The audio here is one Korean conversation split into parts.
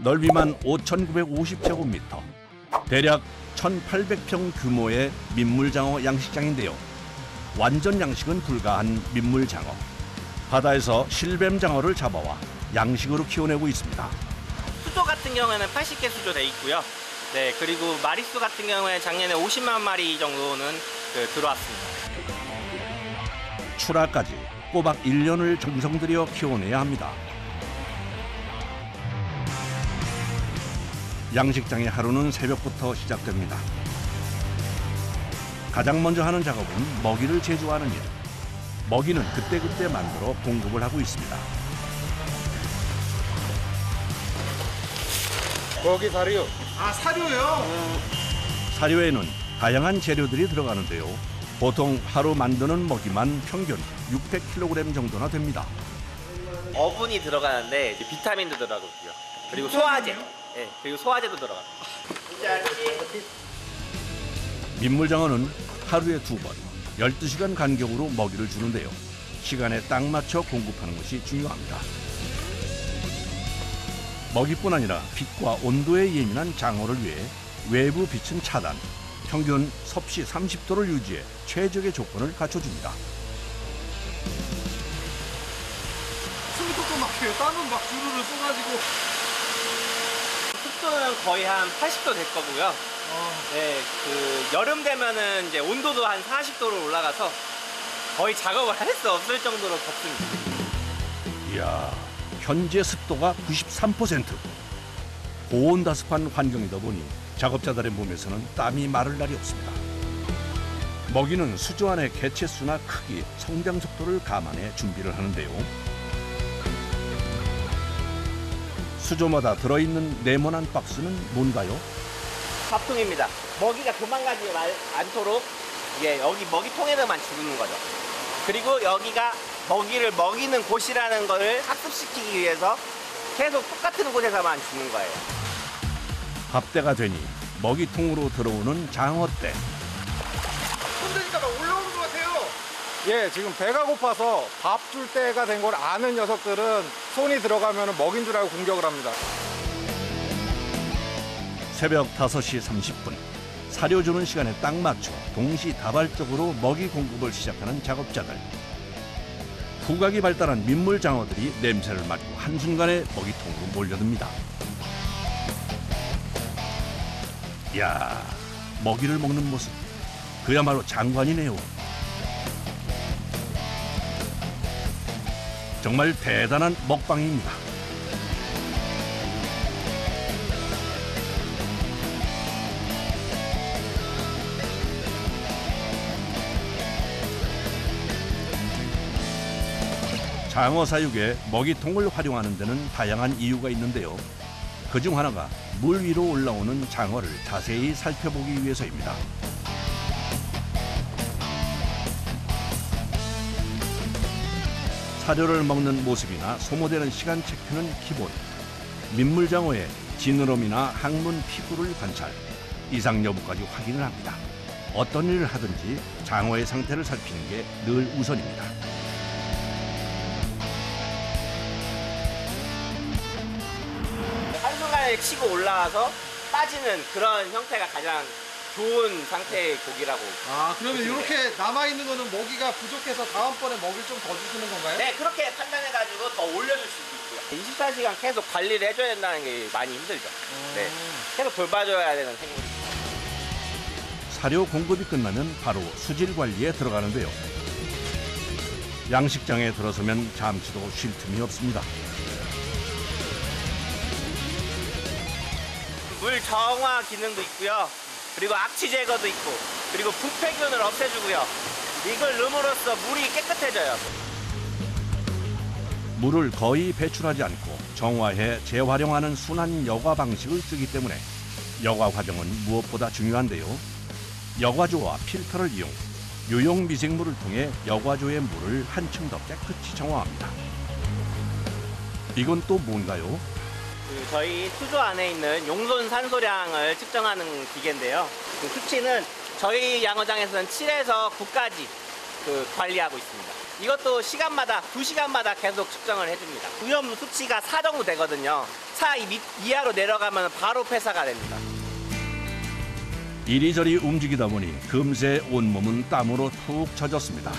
넓이만 5,950제곱미터, 대략 1,800평 규모의 민물장어 양식장인데요. 완전 양식은 불가한 민물장어. 바다에서 실뱀장어를 잡아와 양식으로 키워내고 있습니다. 수조 같은 경우에는 80개 수조 돼 있고요. 네, 그리고 마리수 같은 경우에 작년에 50만 마리 정도는 들어왔습니다. 출하까지 꼬박 1년을 정성 들여 키워내야 합니다. 양식장의 하루는 새벽부터 시작됩니다. 가장 먼저 하는 작업은 먹이를 제조하는 일. 먹이는 그때그때 만들어 공급을 하고 있습니다. 먹이 사료. 아, 사료요? 사료에는 다양한 재료들이 들어가는데요. 보통 하루 만드는 먹이만 평균 600kg 정도나 됩니다. 어분이 들어가는데 비타민도 들어가고요. 그리고 소화제. 네, 그리고 소화제도 들어갑니다. 민물장어는 하루에 2번, 12시간 간격으로 먹이를 주는데요. 시간에 딱 맞춰 공급하는 것이 중요합니다. 먹이뿐 아니라 빛과 온도에 예민한 장어를 위해 외부 빛은 차단, 평균 섭씨 30도를 유지해 최적의 조건을 갖춰줍니다. 숨이 턱턱 막혀요. 땀은 막 주르르 쏟아지고. 습도는 거의 한 80도 될 거고요. 네, 여름 되면은 이제 온도도 한 40도로 올라가서 거의 작업을 할 수 없을 정도로 덥습니다. 이야, 현재 습도가 93%. 고온다습한 환경이다 보니 작업자들의 몸에서는 땀이 마를 날이 없습니다. 먹이는 수조 안의 개체 수나 크기, 성장 속도를 감안해 준비를 하는데요. 수조마다 들어있는 네모난 박스는 뭔가요? 밥통입니다. 먹이가 도망가지 않도록 이게 여기 먹이통에다만 주는 거죠. 그리고 여기가 먹이를 먹이는 곳이라는 걸 학습시키기 위해서 계속 똑같은 곳에서만 주는 거예요. 밥때가 되니 먹이통으로 들어오는 장어떼. 흔드니까 막 올라오는 것 같아요. 예, 지금 배가 고파서 밥 줄 때가 된 걸 아는 녀석들은 손이 들어가면 먹인 줄 알고 공격을 합니다. 새벽 5시 30분, 사료 주는 시간에 딱 맞춰 동시다발적으로 먹이 공급을 시작하는 작업자들. 후각이 발달한 민물장어들이 냄새를 맡고 한순간에 먹이통으로 몰려듭니다. 이야, 먹이를 먹는 모습, 그야말로 장관이네요. 정말 대단한 먹방입니다. 장어 사육에 먹이통을 활용하는 데는 다양한 이유가 있는데요. 그중 하나가 물 위로 올라오는 장어를 자세히 살펴보기 위해서입니다. 사료를 먹는 모습이나 소모되는 시간 체크는 기본. 민물장어의 지느러미나 항문 피부를 관찰, 이상 여부까지 확인을 합니다. 어떤 일을 하든지 장어의 상태를 살피는 게 늘 우선입니다. 한순간에 치고 올라와서 빠지는 그런 형태가 가장 좋은 상태의 고기라고. 아, 그러면 보시면 이렇게 돼요. 남아있는 거는 먹이가 부족해서 다음번에 먹이를 좀 더 주시는 건가요? 네, 그렇게 판단해가지고 더 올려줄 수도 있고요. 24시간 계속 관리를 해줘야 된다는 게 많이 힘들죠. 네, 계속 돌봐줘야 되는 생물입니다. 사료 공급이 끝나면 바로 수질 관리에 들어가는데요. 양식장에 들어서면 잠시도 쉴 틈이 없습니다. 물 정화 기능도 있고요. 그리고 악취 제거도 있고, 그리고 부패균을 없애주고요. 이걸 넣음으로써 물이 깨끗해져요. 물을 거의 배출하지 않고 정화해 재활용하는 순환 여과 방식을 쓰기 때문에 여과 과정은 무엇보다 중요한데요. 여과조와 필터를 이용, 유용 미생물을 통해 여과조의 물을 한층 더 깨끗이 정화합니다. 이건 또 뭔가요? 저희 수조 안에 있는 용손 산소량을 측정하는 기계인데요. 그 수치는 저희 양어장에서는 7에서 9까지 관리하고 있습니다. 이것도 시간마다 2시간마다 계속 측정을 해줍니다. 오염 수치가 4 정도 되거든요. 4 이하로 내려가면 바로 폐사가 됩니다. 이리저리 움직이다 보니 금세 온몸은 땀으로 푹 젖었습니다.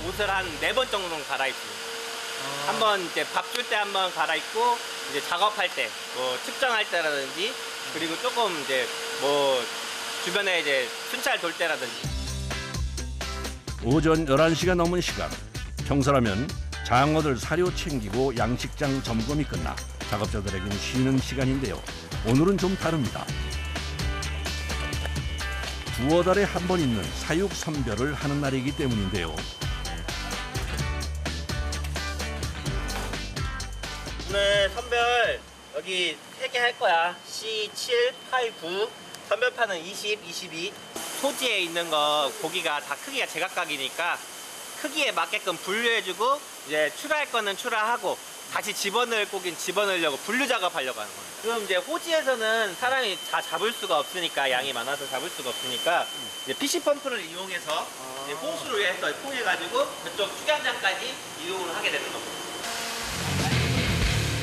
옷을 한 4번 정도는 갈아입습니다. 한번 이제 밥 줄 때 한번 갈아입고 이제 작업할 때, 뭐 측정할 때라든지 그리고 조금 이제 뭐 주변에 이제 순찰 돌 때라든지. 오전 11시가 넘은 시각. 평소라면 장어들 사료 챙기고 양식장 점검이 끝나 작업자들에게는 쉬는 시간인데요. 오늘은 좀 다릅니다. 두어 달에 한 번 있는 사육 선별을 하는 날이기 때문인데요. 오늘 선별 여기 3개 할 거야. C7, 8, 9. 선별판은 20, 22. 소지에 있는 거 고기가 다 크기가 제각각이니까 크기에 맞게끔 분류해주고 이제 출하할 거는 출하하고 다시 집어넣을 고기는 집어넣으려고 분류 작업하려고 하는 거예요. 그럼 이제 호지에서는 사람이 다 잡을 수가 없으니까 양이 많아서 잡을 수가 없으니까 이제 PC 펌프를 이용해서 이제 호수를 해서 통해가지고 그쪽 축양장까지 이동을 하게 되는 겁니다.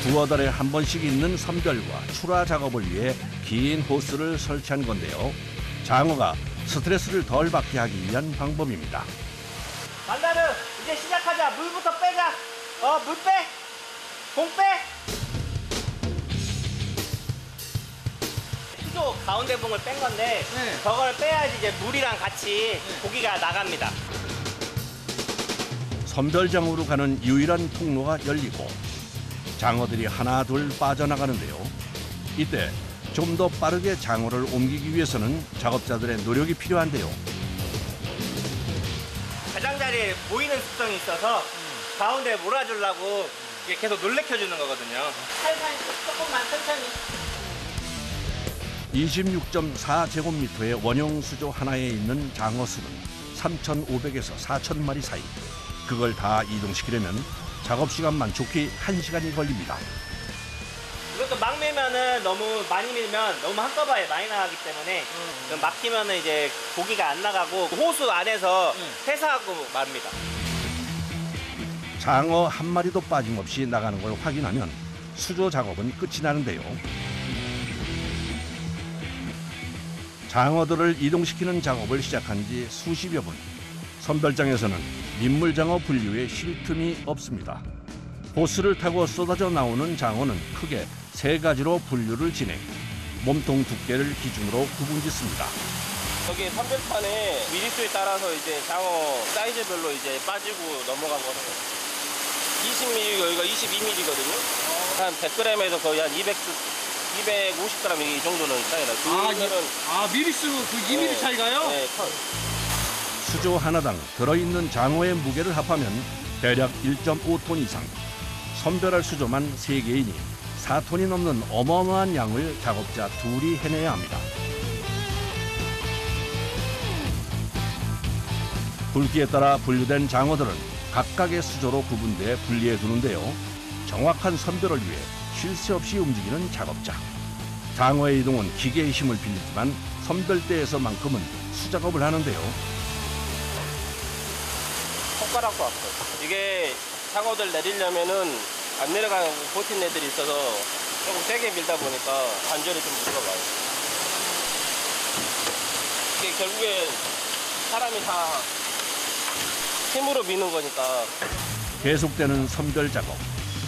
두어 달에 한 번씩 있는 선별과 출하 작업을 위해 긴 호스를 설치한 건데요. 장어가 스트레스를 덜 받게 하기 위한 방법입니다. 만다르 이제 시작하자. 물부터 빼자. 물 빼. 공 빼. 수조 가운데 봉을 뺀 건데 네. 저걸 빼야지 이제 물이랑 같이 고기가 나갑니다. 선별장으로 가는 유일한 통로가 열리고 장어들이 하나 둘 빠져나가는데요. 이때 좀 더 빠르게 장어를 옮기기 위해서는 작업자들의 노력이 필요한데요. 가장자리에 모이는 습성이 있어서 가운데 몰아주려고 이게 계속 놀래켜주는 거거든요. 살살 조금만 천천히. 26.4제곱미터의 원형 수조 하나에 있는 장어 수는 3,500에서 4,000마리 사이. 그걸 다 이동시키려면 작업 시간만 좋게 1시간이 걸립니다. 이것도 막 밀면은 너무 많이 밀면 너무 한꺼번에 많이 나가기 때문에 좀 막히면은 이제 고기가 안 나가고 호수 안에서 폐사하고 맙니다. 장어 한 마리도 빠짐없이 나가는 걸 확인하면 수조 작업은 끝이 나는데요. 장어들을 이동시키는 작업을 시작한 지 수십여 분. 선별장에서는 민물장어 분류에 쉴 틈이 없습니다. 호스를 타고 쏟아져 나오는 장어는 크게 3가지로 분류를 진행. 몸통 두께를 기준으로 구분짓습니다. 여기 선별판에 미리수에 따라서 이제 장어 사이즈별로 이제 빠지고 넘어간 거는 20mm, 여기가 22mm거든요. 한 100g에서 거의 한 250g 이 정도는 차이 나요. 미리수 그 2mm 차이가요? 네, 수조 하나당 들어있는 장어의 무게를 합하면 대략 1.5톤 이상. 선별할 수조만 3개이니 4톤이 넘는 어마어마한 양을 작업자 둘이 해내야 합니다. 굵기에 따라 분류된 장어들은 각각의 수조로 구분돼 분리해 두는데요. 정확한 선별을 위해 쉴 새 없이 움직이는 작업자. 장어의 이동은 기계의 힘을 빌리지만 선별대에서만큼은 수작업을 하는데요. 손가락도 아파요. 이게 장어들 내리려면은 안 내려가는 버틴 애들이 있어서 조금 세게 밀다 보니까 관절이 좀 무거워요. 이게 결국에 사람이 다 힘으로 미는 거니까. 계속되는 선별 작업.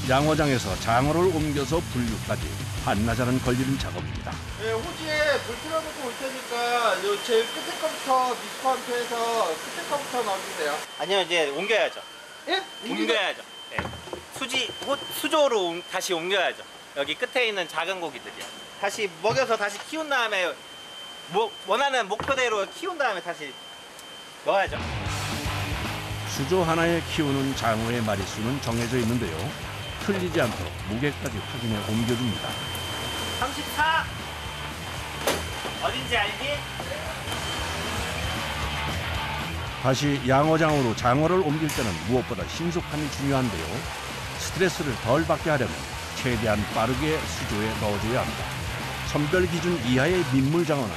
양어장에서 장어를 옮겨서 분류까지 한나절은 걸리는 작업입니다. 네, 호지에 물 틀어놓고 올 테니까 요 제일 끝에 거부터 미스코한테 해서 끝에 거부터 넣어주세요. 아니요, 이제 옮겨야죠. 예? 옮겨야죠. 예. 수조로 다시 옮겨야죠. 여기 끝에 있는 작은 고기들이요. 다시 먹여서 다시 키운 다음에 원하는 목표대로 키운 다음에 다시 넣어야죠. 수조 하나에 키우는 장어의 마리수는 정해져 있는데요. 틀리지 않도록 무게까지 확인해 옮겨줍니다. 34. 어딘지 알지? 다시 양어장으로 장어를 옮길 때는 무엇보다 신속함이 중요한데요. 스트레스를 덜 받게 하려면 최대한 빠르게 수조에 넣어줘야 합니다. 선별 기준 이하의 민물장어는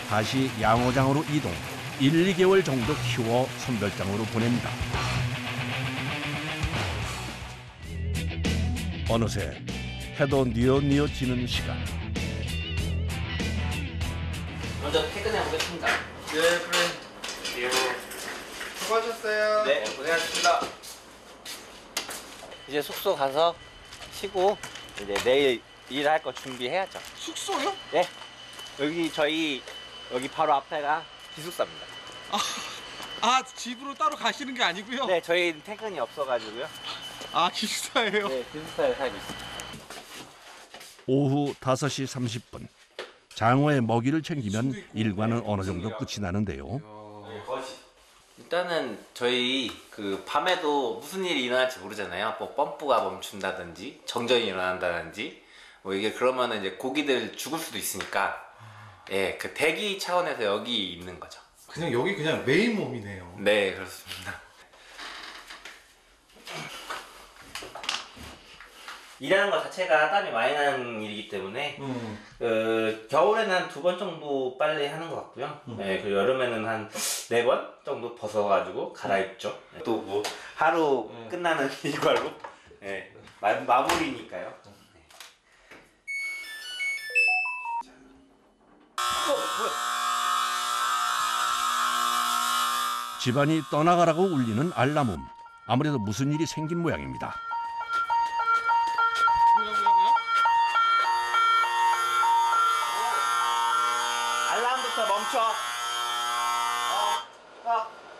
다시 양어장으로 이동, 1, 2개월 정도 키워 선별장으로 보냅니다. 어느새 해도 뉘어뉘어지는 시간. 먼저 퇴근해 보겠습니다. 네, 그래. 수고하셨어요. 네, 고생하셨습니다. 이제 숙소 가서 쉬고 이제 내일 일할 거 준비해야죠. 숙소요? 네. 저희 여기 바로 앞에가 기숙사입니다. 아, 집으로 따로 가시는 게 아니고요? 네, 저희 퇴근이 없어가지고요. 아, 기숙사예요? 네, 기숙사에 살고 있습니다. 오후 5시 30분. 장어의 먹이를 챙기면 일과는 어느 정도 끝이 나는데요. 일단은 저희 그 밤에도 무슨 일이 일어날지 모르잖아요. 뭐 펌프가 멈춘다든지 정전이 일어난다든지 뭐 이게 그러면은 이제 고기들 죽을 수도 있으니까 예, 그 대기 차원에서 여기 있는 거죠. 그냥 여기 그냥 메인 몸이네요. 네, 그렇습니다. 일하는 것 자체가 땀이 많이 나는 일이기 때문에 겨울에는 한 2번 정도 빨래하는 것 같고요. 네, 그리고 여름에는 한 4번 정도 벗어가지고 갈아입죠. 또 뭐 하루 끝나는 일과로 네, 마무리니까요. 집안이 떠나가라고 울리는 알람음. 아무래도 무슨 일이 생긴 모양입니다. 알람부터 멈춰.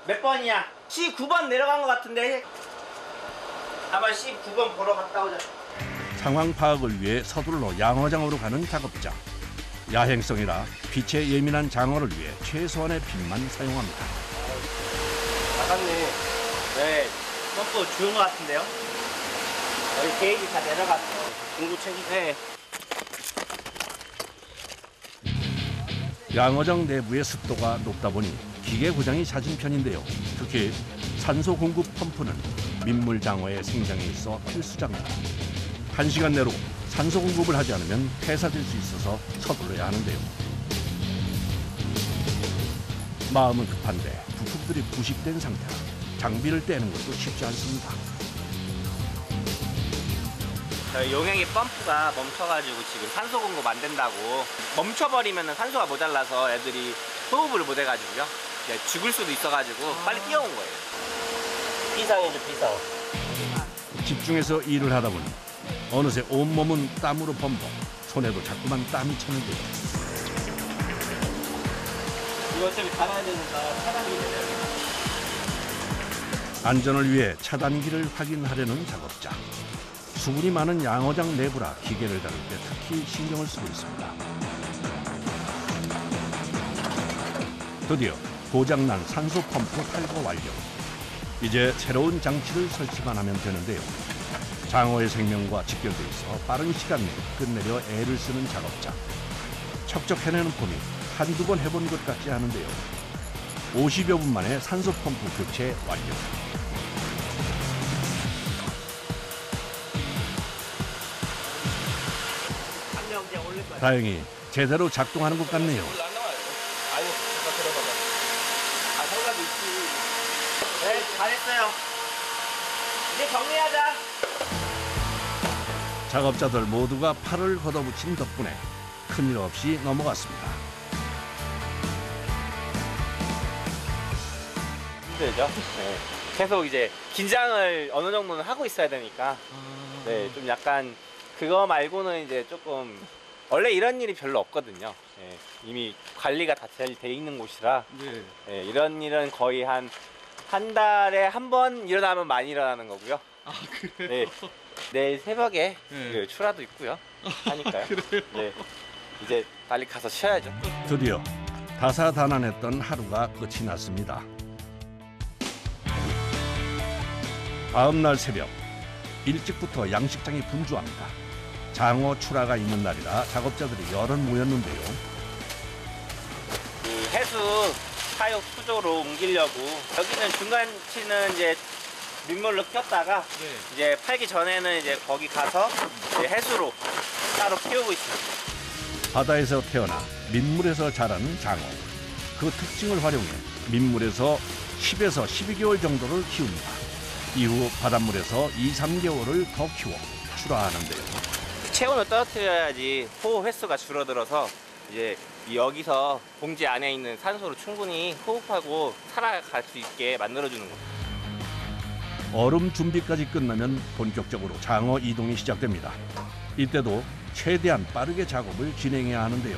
몇 번이야? 19번 내려간 것 같은데. 한번 19번 보러 갔다 오자. 상황 파악을 위해 서둘러 양어장으로 가는 작업자. 야행성이라 빛에 예민한 장어를 위해 최소한의 빛만 사용합니다. 나갔네. 네, 펌프 죽은 것 같은데요? 여기 게이지 다 내려갔어. 공구 챙기고. 네. 양어장 내부의 습도가 높다 보니 기계 고장이 잦은 편인데요. 특히 산소 공급 펌프는 민물 장어의 생장에 있어 필수 장비. 1시간 내로 산소 공급을 하지 않으면 폐사될 수 있어서 서둘러야 하는데요. 마음은 급한데 부품들이 부식된 상태라 장비를 떼는 것도 쉽지 않습니다. 저희 용액이 펌프가 멈춰가지고 지금 산소 공급 안 된다고 멈춰버리면 산소가 모자라서 애들이 호흡을 못 해가지고요. 이제 죽을 수도 있어가지고 빨리 뛰어온 거예요. 비상이죠, 비상. 집중해서 일을 하다 보니 어느새 온몸은 땀으로 범벅, 손에도 자꾸만 땀이 차는데요. 이거 어차피 달아야 되니까 차단기 내려요. 안전을 위해 차단기를 확인하려는 작업자. 수분이 많은 양어장 내부라 기계를 다룰 때 특히 신경을 쓰고 있습니다. 드디어 고장난 산소 펌프 탈거 완료. 이제 새로운 장치를 설치만 하면 되는데요. 장어의 생명과 직결돼 있어 빠른 시간 내에 끝내려 애를 쓰는 작업자. 척척해내는 폼이 한두 번 해본 것 같지 않은데요. 50여 분 만에 산소 펌프 교체 완료. 다행히 제대로 작동하는 것 같네요. 안 나와요. 아니, 잠깐 들어봐봐. 아, 생각이 있지. 네, 잘했어요. 이제 정리하자. 작업자들 모두가 팔을 걷어붙인 덕분에 큰일 없이 넘어갔습니다. 힘들죠? 네. 계속 이제 긴장을 어느 정도는 하고 있어야 되니까 네, 좀 약간 그거 말고는 이제 조금 원래 이런 일이 별로 없거든요. 네, 이미 관리가 다 잘 돼 있는 곳이라 네. 네, 이런 일은 거의 한 달에 한 번 일어나면 많이 일어나는 거고요. 아, 그래요? 네, 내일 새벽에 네. 그 출하도 있고요. 하니까요. 그래요? 네, 이제 빨리 가서 쉬어야죠. 드디어 다사다난했던 하루가 끝이 났습니다. 다음 날 새벽 일찍부터 양식장이 분주합니다. 장어 출하가 있는 날이라 작업자들이 여럿 모였는데요. 그 해수 사육 수조로 옮기려고 여기는 중간치는 이제 민물로 켰다가 네. 이제 팔기 전에는 이제 거기 가서 이제 해수로 따로 키우고 있습니다. 바다에서 태어나 민물에서 자라는 장어. 그 특징을 활용해 민물에서 10에서 12개월 정도를 키웁니다. 이후 바닷물에서 2, 3개월을 더 키워 출하하는데요. 체온을 떨어뜨려야지 호흡 횟수가 줄어들어서 이제 여기서 봉지 안에 있는 산소를 충분히 호흡하고 살아갈 수 있게 만들어주는 거예요. 얼음 준비까지 끝나면 본격적으로 장어 이동이 시작됩니다. 이때도 최대한 빠르게 작업을 진행해야 하는데요.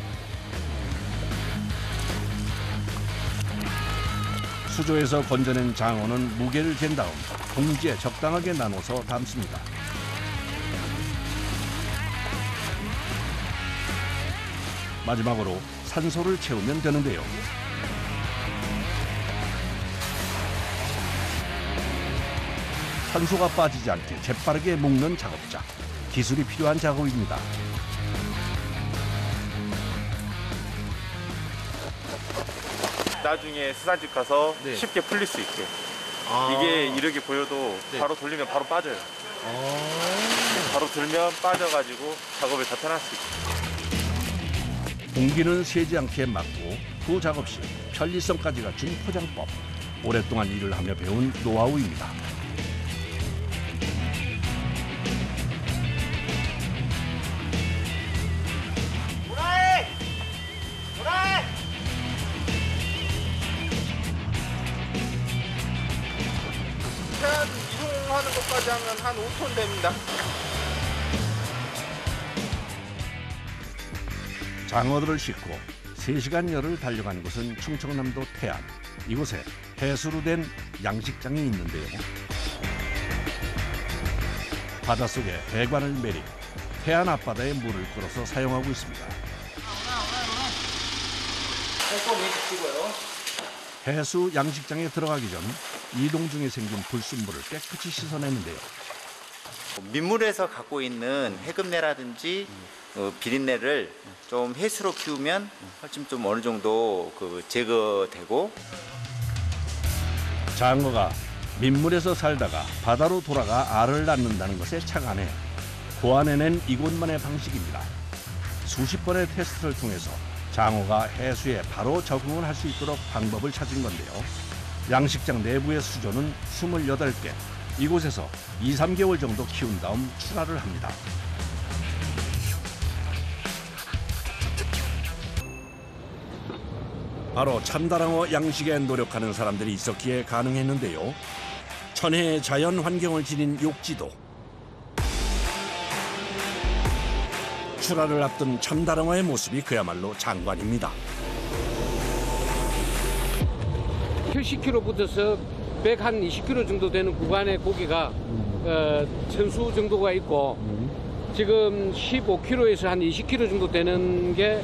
수조에서 건져낸 장어는 무게를 잰 다음 봉지에 적당하게 나눠서 담습니다. 마지막으로 산소를 채우면 되는데요. 산소가 빠지지 않게 재빠르게 묶는 작업자. 기술이 필요한 작업입니다. 나중에 수산집 가서 네. 쉽게 풀릴 수 있게. 아. 이게 이렇게 보여도 네. 바로 돌리면 바로 빠져요. 바로 들면 빠져가지고 작업을 다 편할 수 있게. 공기는 새지 않게 막고 그 작업 시 편리성까지 갖춘 포장법. 오랫동안 일을 하며 배운 노하우입니다. 도라이! 도라이! 태안 이동하는 것까지 하면 한 5톤 됩니다. 장어들을 싣고 3시간여를 달려간 곳은 충청남도 태안. 이곳에 해수로 된 양식장이 있는데요. 바닷속에 배관을 매립, 태안 앞바다에 물을 끌어서 사용하고 있습니다. 해수 양식장에 들어가기 전 이동 중에 생긴 불순물을 깨끗이 씻어내는데요. 민물에서 갖고 있는 해금내라든지 비린내를 좀 해수로 키우면 훨씬 좀 어느 정도 제거되고. 장어가 민물에서 살다가 바다로 돌아가 알을 낳는다는 것에 착안해 고안해낸 이곳만의 방식입니다. 수십 번의 테스트를 통해서 장어가 해수에 바로 적응을 할 수 있도록 방법을 찾은 건데요. 양식장 내부의 수조는 28개. 이곳에서 2, 3개월 정도 키운 다음 출하를 합니다. 바로 참다랑어 양식에 노력하는 사람들이 있었기에 가능했는데요. 천혜의 자연 환경을 지닌 욕지도. 출하를 앞둔 참다랑어의 모습이 그야말로 장관입니다. 70km부터서 120km 정도 되는 구간의 고기가 1000수 정도가 있고 지금 15km에서 한 20km 정도 되는 게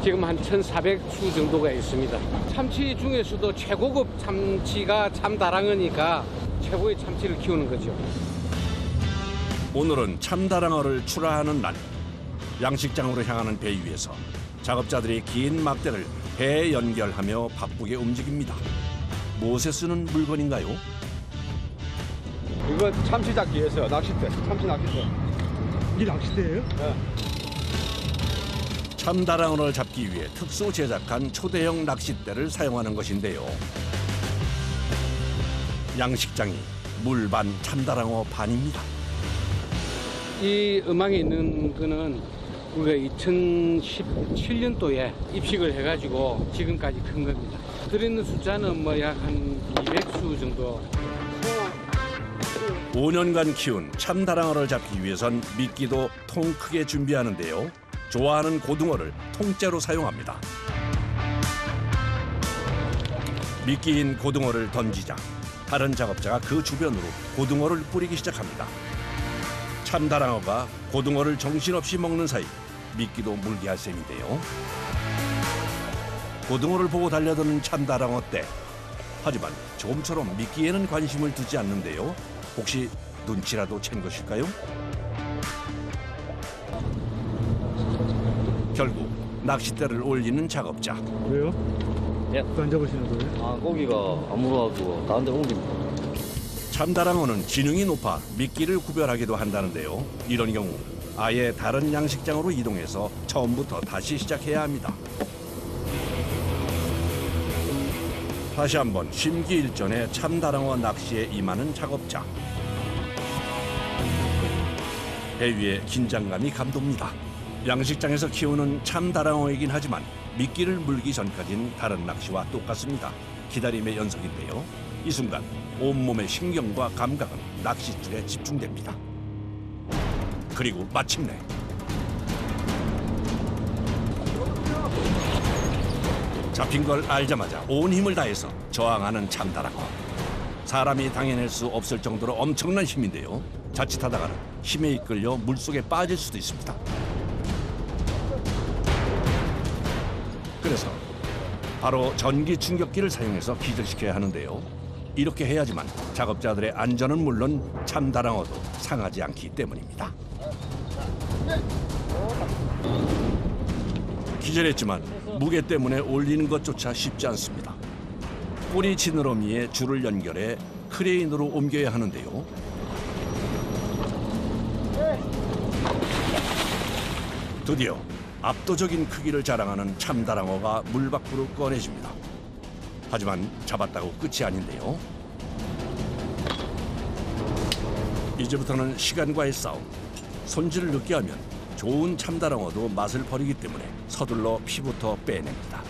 지금 한 1,400수 정도가 있습니다. 참치 중에서도 최고급 참치가 참다랑어니까 최고의 참치를 키우는 거죠. 오늘은 참다랑어를 출하하는 날. 양식장으로 향하는 배 위에서 작업자들이 긴 막대를 배에 연결하며 바쁘게 움직입니다. 무엇에 쓰는 물건인가요? 이거 참치 잡기 위해서요. 낚싯대. 참치 낚싯대. 이게 낚싯대예요? 네. 참다랑어를 잡기 위해 특수 제작한 초대형 낚싯대를 사용하는 것인데요. 양식장이 물 반 참다랑어 반입니다. 이 음악에 있는 거는 우리가 2017년도에 입식을 해가지고 지금까지 큰 겁니다. 들어있는 숫자는 뭐 약 한 200수 정도. 5년간 키운 참다랑어를 잡기 위해선 미끼도 통 크게 준비하는데요. 좋아하는 고등어를 통째로 사용합니다. 미끼인 고등어를 던지자 다른 작업자가 그 주변으로 고등어를 뿌리기 시작합니다. 참다랑어가 고등어를 정신없이 먹는 사이 미끼도 물게 할 셈인데요. 고등어를 보고 달려드는 참다랑어 떼. 하지만 조금처럼 미끼에는 관심을 두지 않는데요. 혹시 눈치라도 챈 것일까요? 결국 낚싯대를 올리는 작업자. 왜요? 예. 안 잡으시는 거예요? 아, 고기가 안 물어가지고 다른 데 옮깁니다. 참다랑어는 지능이 높아 미끼를 구별하기도 한다는데요. 이런 경우 아예 다른 양식장으로 이동해서 처음부터 다시 시작해야 합니다. 다시 한번 심기일전에 참다랑어 낚시에 임하는 작업자. 배 위에 긴장감이 감돕니다. 양식장에서 키우는 참다랑어이긴 하지만 미끼를 물기 전까진 다른 낚시와 똑같습니다. 기다림의 연속인데요. 이 순간 온몸의 신경과 감각은 낚싯줄에 집중됩니다. 그리고 마침내 잡힌 걸 알자마자 온 힘을 다해서 저항하는 참다랑어. 사람이 당해낼 수 없을 정도로 엄청난 힘인데요. 자칫하다가는 힘에 이끌려 물속에 빠질 수도 있습니다. 그래서 바로 전기 충격기를 사용해서 기절시켜야 하는데요. 이렇게 해야지만 작업자들의 안전은 물론 참다랑어도 상하지 않기 때문입니다. 기절했지만 무게 때문에 올리는 것조차 쉽지 않습니다. 꼬리 지느러미에 줄을 연결해 크레인으로 옮겨야 하는데요. 드디어 압도적인 크기를 자랑하는 참다랑어가 물 밖으로 꺼내집니다. 하지만 잡았다고 끝이 아닌데요. 이제부터는 시간과의 싸움. 손질을 늦게 하면 좋은 참다랑어도 맛을 버리기 때문에 서둘러 피부터 빼냅니다.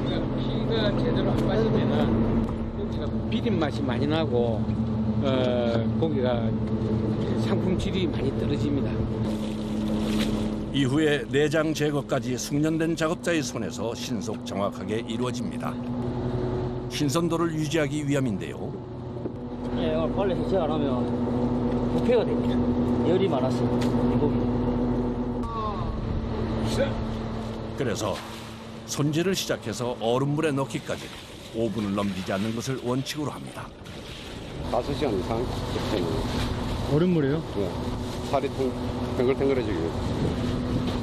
피가 제대로 안 빠지면은 고기가 비린 맛이 많이 나고 고기가 상품 질이 많이 떨어집니다. 이후에 내장 제거까지 숙련된 작업자의 손에서 신속 정확하게 이루어집니다. 신선도를 유지하기 위함인데요. 예, 빨리 해체 안 하면 부패가 됩니다. 열이 많아서 이 고기. 그래서 손질을 시작해서 얼음물에 넣기까지 5분을 넘기지 않는 것을 원칙으로 합니다. 5시간 이상 얼음물이에요? 살이 탱글탱글해지기 위해서.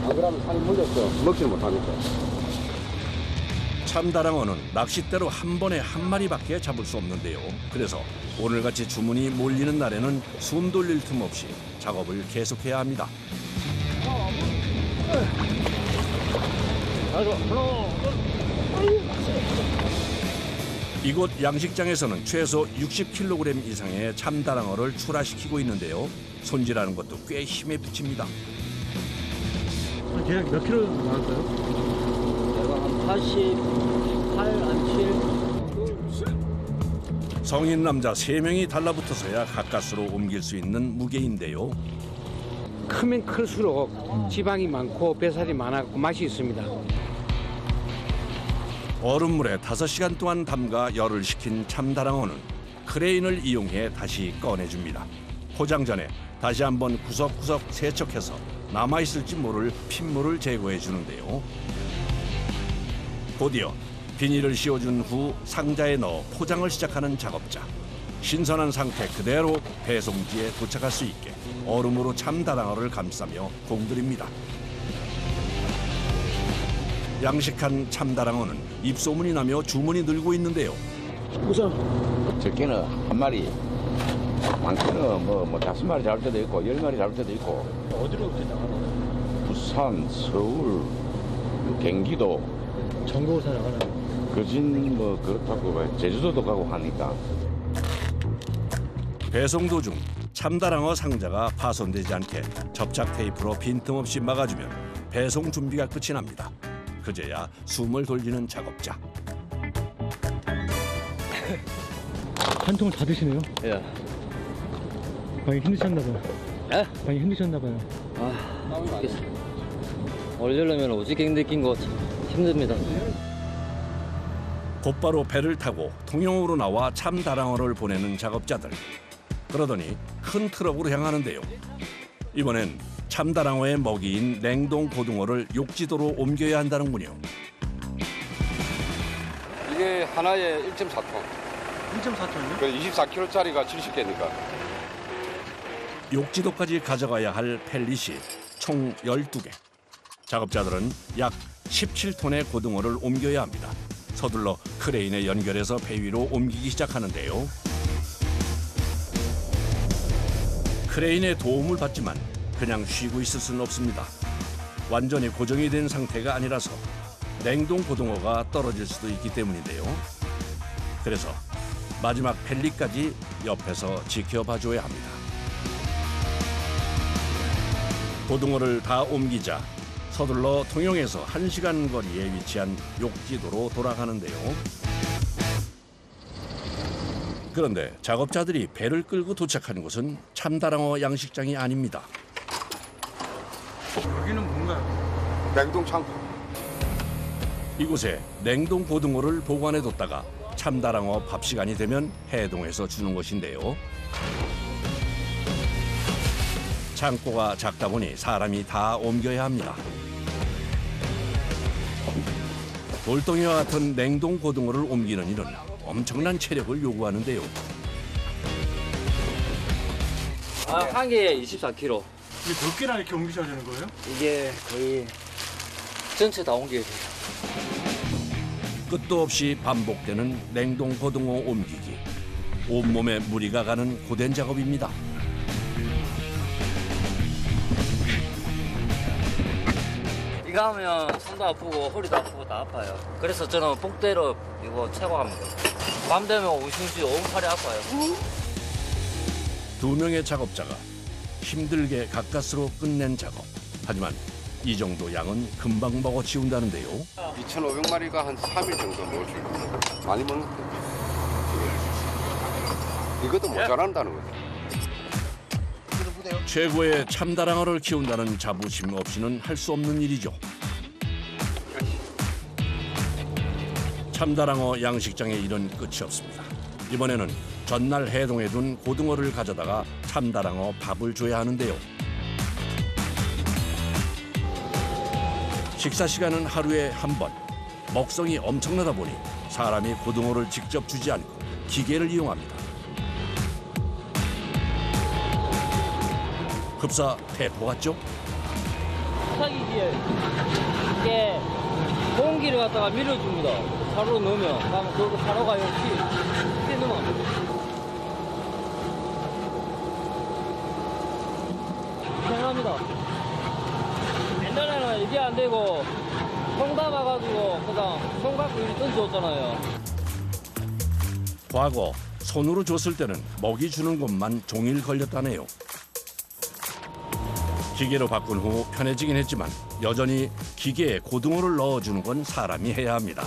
안 그러면 살이 물려서 먹지를 못하니까. 참다랑어는 낚싯대로 한 번에 한 마리밖에 잡을 수 없는데요. 그래서 오늘같이 주문이 몰리는 날에는 숨 돌릴 틈 없이 작업을 계속해야 합니다. 이곳 양식장에서는 최소 60kg 이상의 참다랑어를 출하시키고 있는데요. 손질하는 것도 꽤 힘에 부칩니다. 대략 몇 킬로 나왔어요? 내가 한 88, 한 7. 성인 남자 3명이 달라붙어서야 가까스로 옮길 수 있는 무게인데요. 크면 클수록 지방이 많고 뱃살이 많아서 맛이 있습니다. 얼음물에 5시간 동안 담가 열을 식힌 참다랑어는 크레인을 이용해 다시 꺼내줍니다. 포장 전에 다시 한번 구석구석 세척해서 남아있을지 모를 핏물을 제거해 주는데요. 곧이어 비닐을 씌워준 후 상자에 넣어 포장을 시작하는 작업자. 신선한 상태 그대로 배송지에 도착할 수 있게 얼음으로 참다랑어를 감싸며 공들입니다. 양식한 참다랑어는 입소문이 나며 주문이 늘고 있는데요. 우선 적게는 한 마리, 많게는 뭐 5마리 잡을 때도 있고 10마리 잡을 때도 있고. 어디로 나가나요? 부산, 서울, 경기도, 전국으로 나가나요? 거진 뭐 그렇다고 제주도도 가고 하니까. 배송 도중 참다랑어 상자가 파손되지 않게 접착 테이프로 빈틈없이 막아주면 배송 준비가 끝이 납니다. 그제야 숨을 돌리는 작업자. 한 통을 다 드시네요? 예. 많이 힘드셨나봐요. 예? 많이 힘드셨나봐요. 모르겠어. 올리려면 오지게 느낀 거 힘듭니다. 곧바로 배를 타고 통영으로 나와 참다랑어를 보내는 작업자들. 그러더니 큰 트럭으로 향하는데요. 이번엔 참다랑어의 먹이인 냉동 고등어를 욕지도로 옮겨야 한다는군요. 이게 하나에 1.4톤. 1.4톤이요? 24kg짜리가 70개니까. 욕지도까지 가져가야 할 펠릿이 총 12개. 작업자들은 약 17톤의 고등어를 옮겨야 합니다. 서둘러 크레인에 연결해서 배 위로 옮기기 시작하는데요. 크레인의 도움을 받지만 그냥 쉬고 있을 수는 없습니다. 완전히 고정이 된 상태가 아니라서 냉동 고등어가 떨어질 수도 있기 때문인데요. 그래서 마지막 펠리까지 옆에서 지켜봐줘야 합니다. 고등어를 다 옮기자 서둘러 통영에서 1시간 거리에 위치한 욕지도로 돌아가는데요. 그런데 작업자들이 배를 끌고 도착한 곳은 참다랑어 양식장이 아닙니다. 여기는 뭔가요? 냉동 창고. 이곳에 냉동 고등어를 보관해뒀다가 참다랑어 밥 시간이 되면 해동해서 주는 것인데요. 창고가 작다 보니 사람이 다 옮겨야 합니다. 돌덩이와 같은 냉동 고등어를 옮기는 일은 엄청난 체력을 요구하는데요. 한 개에 24kg. 이게 몇 개나 이렇게 옮기셔야 되는 거예요? 이게 거의 전체 다 옮겨야 돼요. 끝도 없이 반복되는 냉동 고등어 옮기기. 온몸에 무리가 가는 고된 작업입니다. 이거 하면 손도 아프고 허리도 아프고 다 아파요. 그래서 저는 복대로 이거 채광합니다. 밤 되면 오심지 오른팔이 아파요. 2명의 작업자가 힘들게 가까스로 끝낸 작업. 하지만 이 정도 양은 금방 먹어 치운다는데요. 2,500마리가 한 3일 정도 먹을 수 있고 많이 먹는데 이것도 모자란다는 거죠. 최고의 참다랑어를 키운다는 자부심 없이는 할 수 없는 일이죠. 참다랑어 양식장의 일은 끝이 없습니다. 이번에는 전날 해동해둔 고등어를 가져다가 참다랑어 밥을 줘야 하는데요. 식사 시간은 하루에 한 번. 먹성이 엄청나다 보니 사람이 고등어를 직접 주지 않고 기계를 이용합니다. 흡사 태포 같죠? 타기기에 이게 공기를 갖다가 밀어줍니다. 사로 넣으면 그러면 그 사로가 역시 크게 넣으면 생각합니다. 옛날에는 이게 안 되고 송 담아가지고 그냥 손 갖고 이리 던져줬잖아요. 과거 손으로 줬을 때는 먹이 주는 것만 종일 걸렸다네요. 기계로 바꾼 후 편해지긴 했지만 여전히 기계에 고등어를 넣어주는 건 사람이 해야 합니다.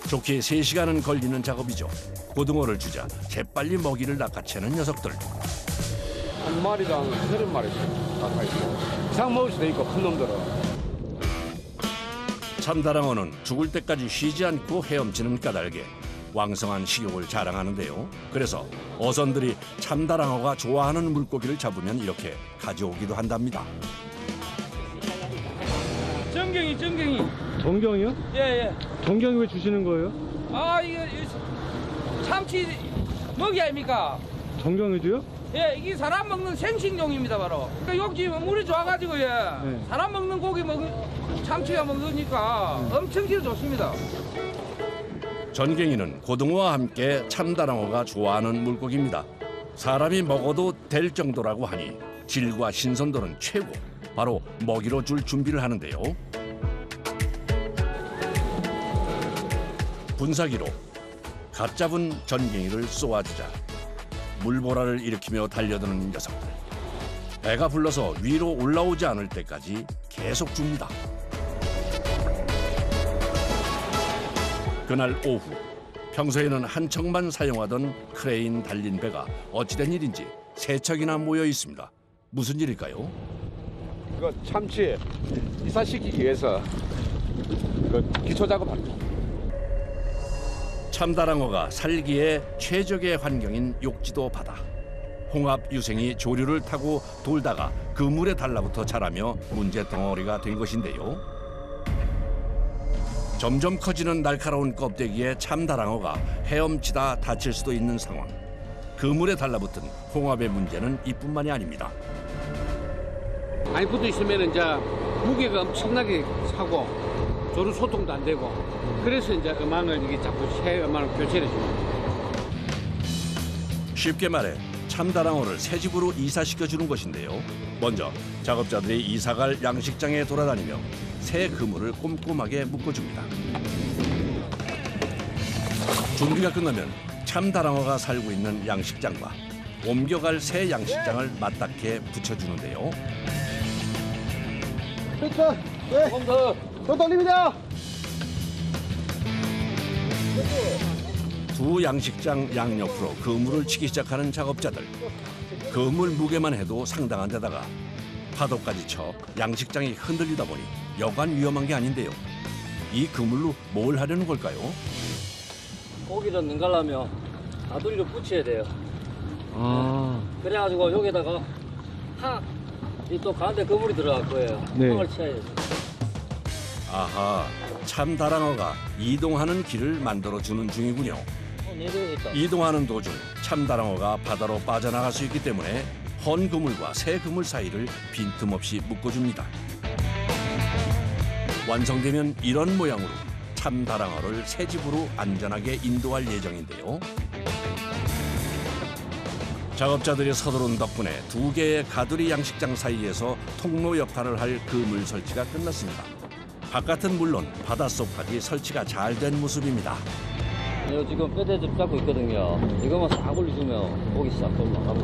좋게 3시간은 걸리는 작업이죠. 고등어를 주자 재빨리 먹이를 낚아채는 녀석들. 한 마리당 30마리씩 가까이 있어요. 이상 먹을 수도 있고 큰 놈들은. 참다랑어는 죽을 때까지 쉬지 않고 헤엄치는 까닭에 왕성한 식욕을 자랑하는데요. 그래서 어선들이 참다랑어가 좋아하는 물고기를 잡으면 이렇게 가져오기도 한답니다. 정경이. 동경이요? 예. 동경이 왜 주시는 거예요? 아, 이거 참치 먹이 아닙니까? 동경이도요? 예, 이게 사람 먹는 생식용입니다, 바로. 그러니까 욕지 물이 좋아가지고, 예. 네. 사람 먹는 고기 참치가 먹으니까 엄청 질 좋습니다. 전갱이는 고등어와 함께 참다랑어가 좋아하는 물고기입니다. 사람이 먹어도 될 정도라고 하니 질과 신선도는 최고. 바로 먹이로 줄 준비를 하는데요. 분사기로 갓 잡은 전갱이를 쏘아주자 물보라를 일으키며 달려드는 녀석들. 배가 불러서 위로 올라오지 않을 때까지 계속 줍니다. 그날 오후 평소에는 한 척만 사용하던 크레인 달린 배가 어찌된 일인지 3척이나 모여 있습니다. 무슨 일일까요? 이거 참치 이사시키기 위해서 그 기초 작업합니다. 참다랑어가 살기에 최적의 환경인 욕지도 바다. 홍합 유생이 조류를 타고 돌다가 그 물에 달라붙어 자라며 문제덩어리가 된 것인데요. 점점 커지는 날카로운 껍데기에 참다랑어가 헤엄치다 다칠 수도 있는 상황. 그물에 달라붙은 홍합의 문제는 이뿐만이 아닙니다. 많이 붙어 있으면 이제 무게가 엄청나게 차고 조류 소통도 안 되고 그래서 이제 음항을 이게 자꾸 새 음항을 교체를 줍니다. 쉽게 말해 참다랑어를 새 집으로 이사시켜 주는 것인데요. 먼저 작업자들이 이사갈 양식장에 돌아다니며 새 그물을 꼼꼼하게 묶어줍니다. 준비가 끝나면 참다랑어가 살고 있는 양식장과 옮겨갈 새 양식장을 맞닿게 붙여주는데요. 조금 더 돌립니다. 두 양식장 양옆으로 그물을 치기 시작하는 작업자들. 그물 무게만 해도 상당한 데다가 파도까지 쳐 양식장이 흔들리다 보니 여간 위험한 게 아닌데요. 이 그물로 뭘 하려는 걸까요? 고기를 능가려면 가두리를 붙여야 돼요. 그래가지고 여기다가 또 가운데 그물이 들어갈 거예요. 항을 쳐야 돼요. 아하, 참다랑어가 이동하는 길을 만들어주는 중이군요. 이동하는 도중 참다랑어가 바다로 빠져나갈 수 있기 때문에 헌 그물과 새 그물 사이를 빈틈없이 묶어줍니다. 완성되면 이런 모양으로 참다랑어를 새 집으로 안전하게 인도할 예정인데요. 작업자들이 서두른 덕분에 두 개의 가두리 양식장 사이에서 통로 역할을 할 그물 설치가 끝났습니다. 바깥은 물론 바닷속까지 설치가 잘 된 모습입니다. 이거 지금 뼈대접 잡고 있거든요. 이거만 싹 올려주면 고기 싹 올라가고.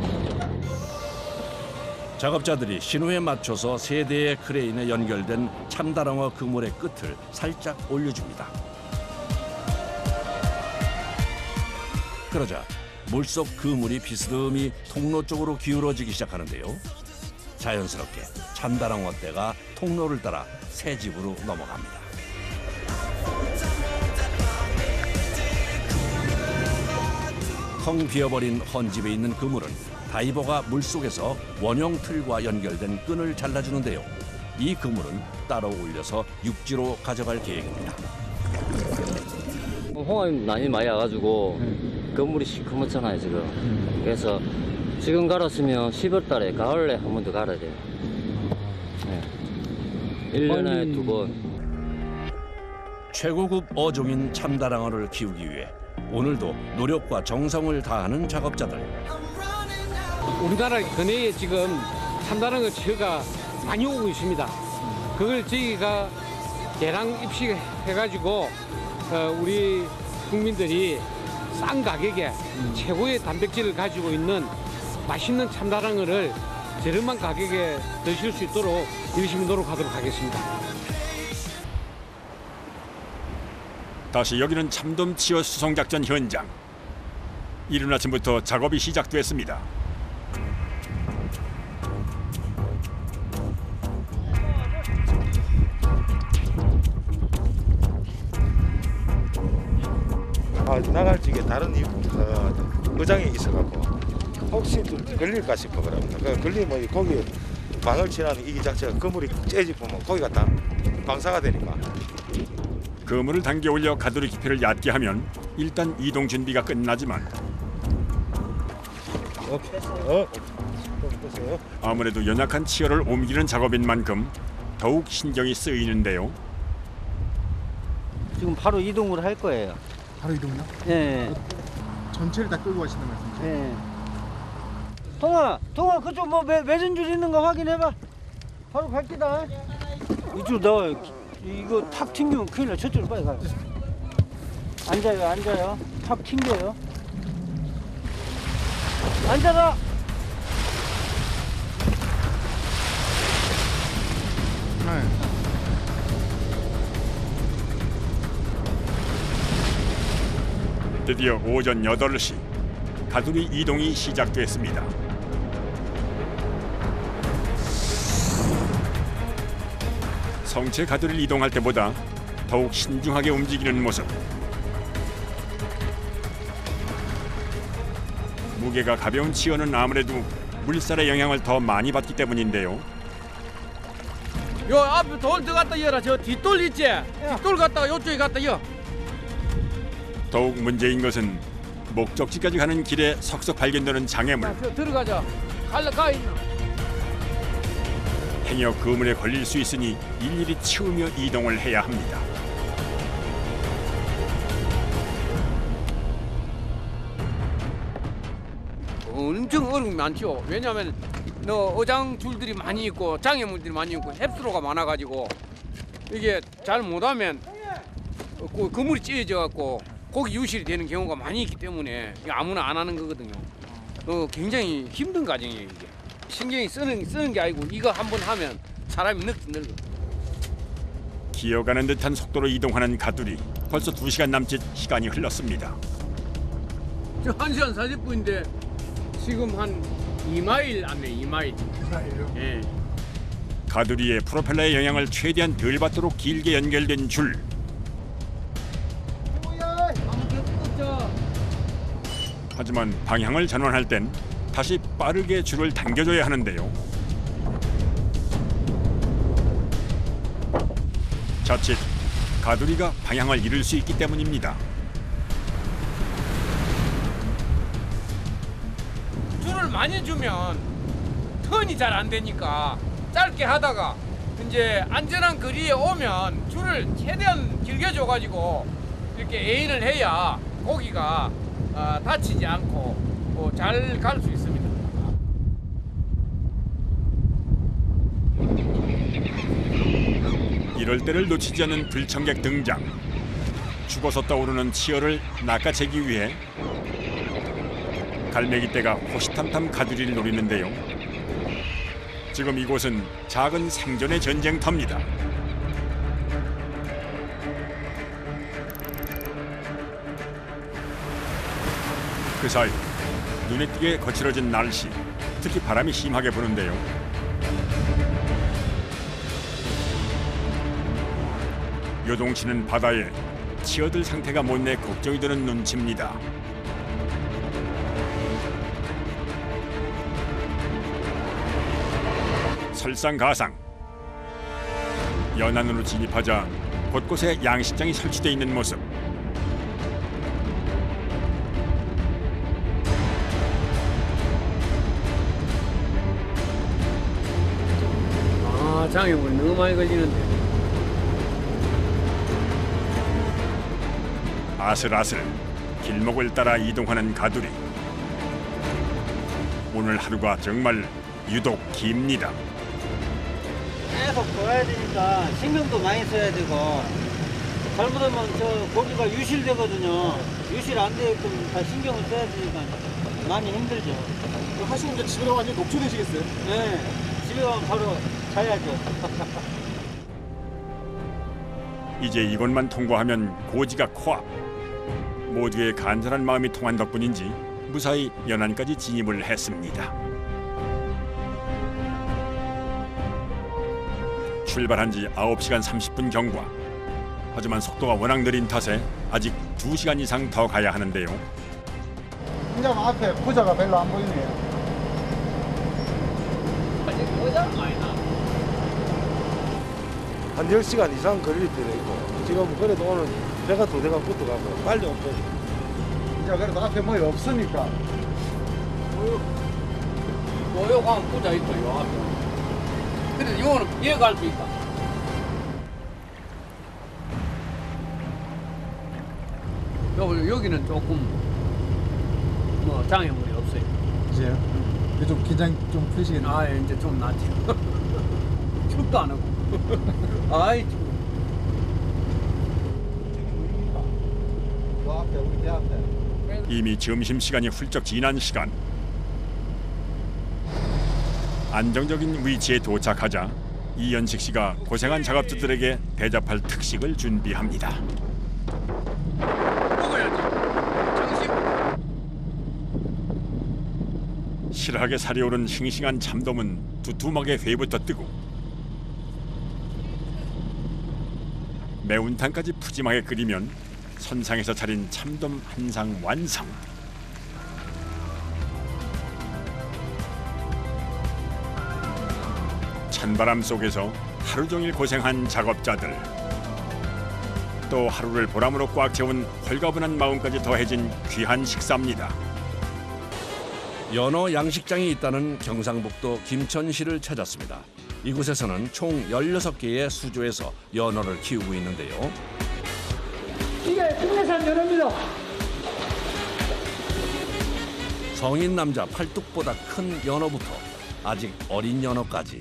작업자들이 신호에 맞춰서 세 대의 크레인에 연결된 참다랑어 그물의 끝을 살짝 올려줍니다. 그러자 물속 그물이 비스듬히 통로 쪽으로 기울어지기 시작하는데요. 자연스럽게 참다랑어 떼가 통로를 따라 새 집으로 넘어갑니다. 텅 비어버린 헌집에 있는 그물은 다이버가 물속에서 원형 틀과 연결된 끈을 잘라주는데요. 이 그물은 따로 올려서 육지로 가져갈 계획입니다. 홍합이 많이 와가지고 그물이 시커멓잖아요 지금. 그래서 지금 갈았으면 10월 달에 가을에 한 번 더 갈아야 돼요. 1년에 2번. 최고급 어종인 참다랑어를 키우기 위해 오늘도 노력과 정성을 다하는 작업자들. 우리나라 근해에 지금 참다랑어 치어가 많이 오고 있습니다. 그걸 저희가 대량 입식해가지고 우리 국민들이 싼 가격에 최고의 단백질을 가지고 있는 맛있는 참다랑어를 저렴한 가격에 드실 수 있도록 열심히 노력하도록 하겠습니다. 다시 여기는 참돔 치어 수송작전 현장. 이른 아침부터 작업이 시작됐습니다. 나갈 적에 다른 의장이 있어갖고 혹시 좀 걸릴까 싶어 그럽니다. 걸리면 고기 방을 치라는 이 자체가 그물이 째지면 고기가 다 방사가 되니까. 그물을 당겨 올려 가두리 깊이를 얕게 하면 일단 이동 준비가 끝나지만 아무래도 연약한 치어를 옮기는 작업인 만큼 더욱 신경이 쓰이는데요. 지금 바로 이동을 할 거예요. 바로 이동이요? 네. 전체를 다 끌고 가시는 말씀이죠? 네. 동아 그쪽 뭐 매진 줄 있는 거 확인해봐. 바로 갈기다. 이쪽 너 이거 탁 튕기면 큰일 나. 저쪽으로 빨리 가요. 앉아요. 탁 튕겨요. 앉아라. 드디어 오전 8시 가두리 이동이 시작됐습니다. 성체 가두리를 이동할 때보다 더욱 신중하게 움직이는 모습. 무게가 가벼운 치어는 아무래도 물살의 영향을 더 많이 받기 때문인데요. 요 앞에 돌 들어갔다 이어라. 저 뒷돌 있지? 뒷돌 갔다가 요쪽에 갔다 이어. 더욱 문제인 것은 목적지까지 가는 길에 석석 발견되는 장애물. 들어가자. 가 있나? 행여 그물에 걸릴 수 있으니 일일이 치우며 이동을 해야 합니다. 엄청 어려움이 많죠. 왜냐하면 어장 줄들이 많이 있고 장애물들이 많이 있고 햅스로가 많아가지고 이게 잘 못하면 그물이 찢어져 갖고 고기 유실이 되는 경우가 많이 있기 때문에 아무나 안 하는 거거든요. 굉장히 힘든 과정이에요. 이게 신경이 쓰는 게 아니고 이거 한번 하면 사람이 늙어. 기어가는 듯한 속도로 이동하는 가두리. 벌써 2시간 남짓 시간이 흘렀습니다. 저 1시간 40분인데 지금 한 2마일 안 돼. 2마일. 2마일요? 예. 가두리의 프로펠러의 영향을 최대한 덜 받도록 길게 연결된 줄. 하지만 방향을 전환할 땐 다시 빠르게 줄을 당겨줘야 하는데요. 자칫 가두리가 방향을 잃을 수 있기 때문입니다. 줄을 많이 주면 턴이 잘 안 되니까 짧게 하다가 이제 안전한 거리에 오면 줄을 최대한 길게 줘가지고 이렇게 에인을 해야 고기가 다치지 않고 잘 갈 수 있습니다. 이럴 때를 놓치지 않는 들청객 등장. 죽어서 떠오르는 치어를 낚아채기 위해 갈매기떼가 호시탐탐 가두리를 노리는데요. 지금 이곳은 작은 생존의 전쟁터입니다. 그 사이 눈에 띄게 거칠어진 날씨, 특히 바람이 심하게 부는데요. 요동치는 바다에 치어들 상태가 못내 걱정이 드는 눈치입니다. 설상가상. 연안으로 진입하자 곳곳에 양식장이 설치되어 있는 모습. 장애물이 너무 많이 걸리는데. 아슬아슬 길목을 따라 이동하는 가두리. 오늘 하루가 정말 유독 깁니다. 계속 돌아야 되니까 신경도 많이 써야 되고 잘못하면 저 고기가 유실되거든요. 유실 안 되게끔 다 신경을 써야 되니까 많이 힘들죠. 하시면 이제 집에 가면 완전 녹초되시겠어요? 네, 집에 가면 바로 자야죠. 이제 이곳만 통과하면 고지가 코앞. 모두의 간절한 마음이 통한 덕분인지 무사히 연안까지 진입을 했습니다. 출발한 지 9시간 30분 경과. 하지만 속도가 워낙 느린 탓에 아직 2시간 이상 더 가야 하는데요. 이제 앞에 부자가 별로 안 보이네요. 아직 부자 많이 나. 한 10시간 이상 걸릴 때도 있고 지금 그래도 오늘 배가 2대가 붙어가고 빨리 온 편이. 이제 그래도 앞에 뭐 없으니까. 요 가면 부자 있어, 요 앞에. 근데 이거는 이해갈 수 있다. 여기는 조금 뭐 장애물이 없어요. 이제요? 좀 긴장 좀 푸시겠네. 아, 이제 좀 낫죠. 춥도 안 하고. 아이, 저 앞에 우리 내 앞에. 이미 점심시간이 훌쩍 지난 시간. 안정적인 위치에 도착하자 이연식 씨가 고생한 작업자들에게 대접할 특식을 준비합니다. 먹어야지. 정신. 실하게 살이 오른 싱싱한 참돔은 두툼하게 회부터 뜨고 매운탕까지 푸짐하게 끓이면 선상에서 차린 참돔 한 상 완성. 찬바람 속에서 하루 종일 고생한 작업자들. 또 하루를 보람으로 꽉 채운 홀가분한 마음까지 더해진 귀한 식사입니다. 연어 양식장이 있다는 경상북도 김천시를 찾았습니다. 이곳에서는 총 16개의 수조에서 연어를 키우고 있는데요. 이게 국내산 연어입니다. 성인 남자 팔뚝보다 큰 연어부터 아직 어린 연어까지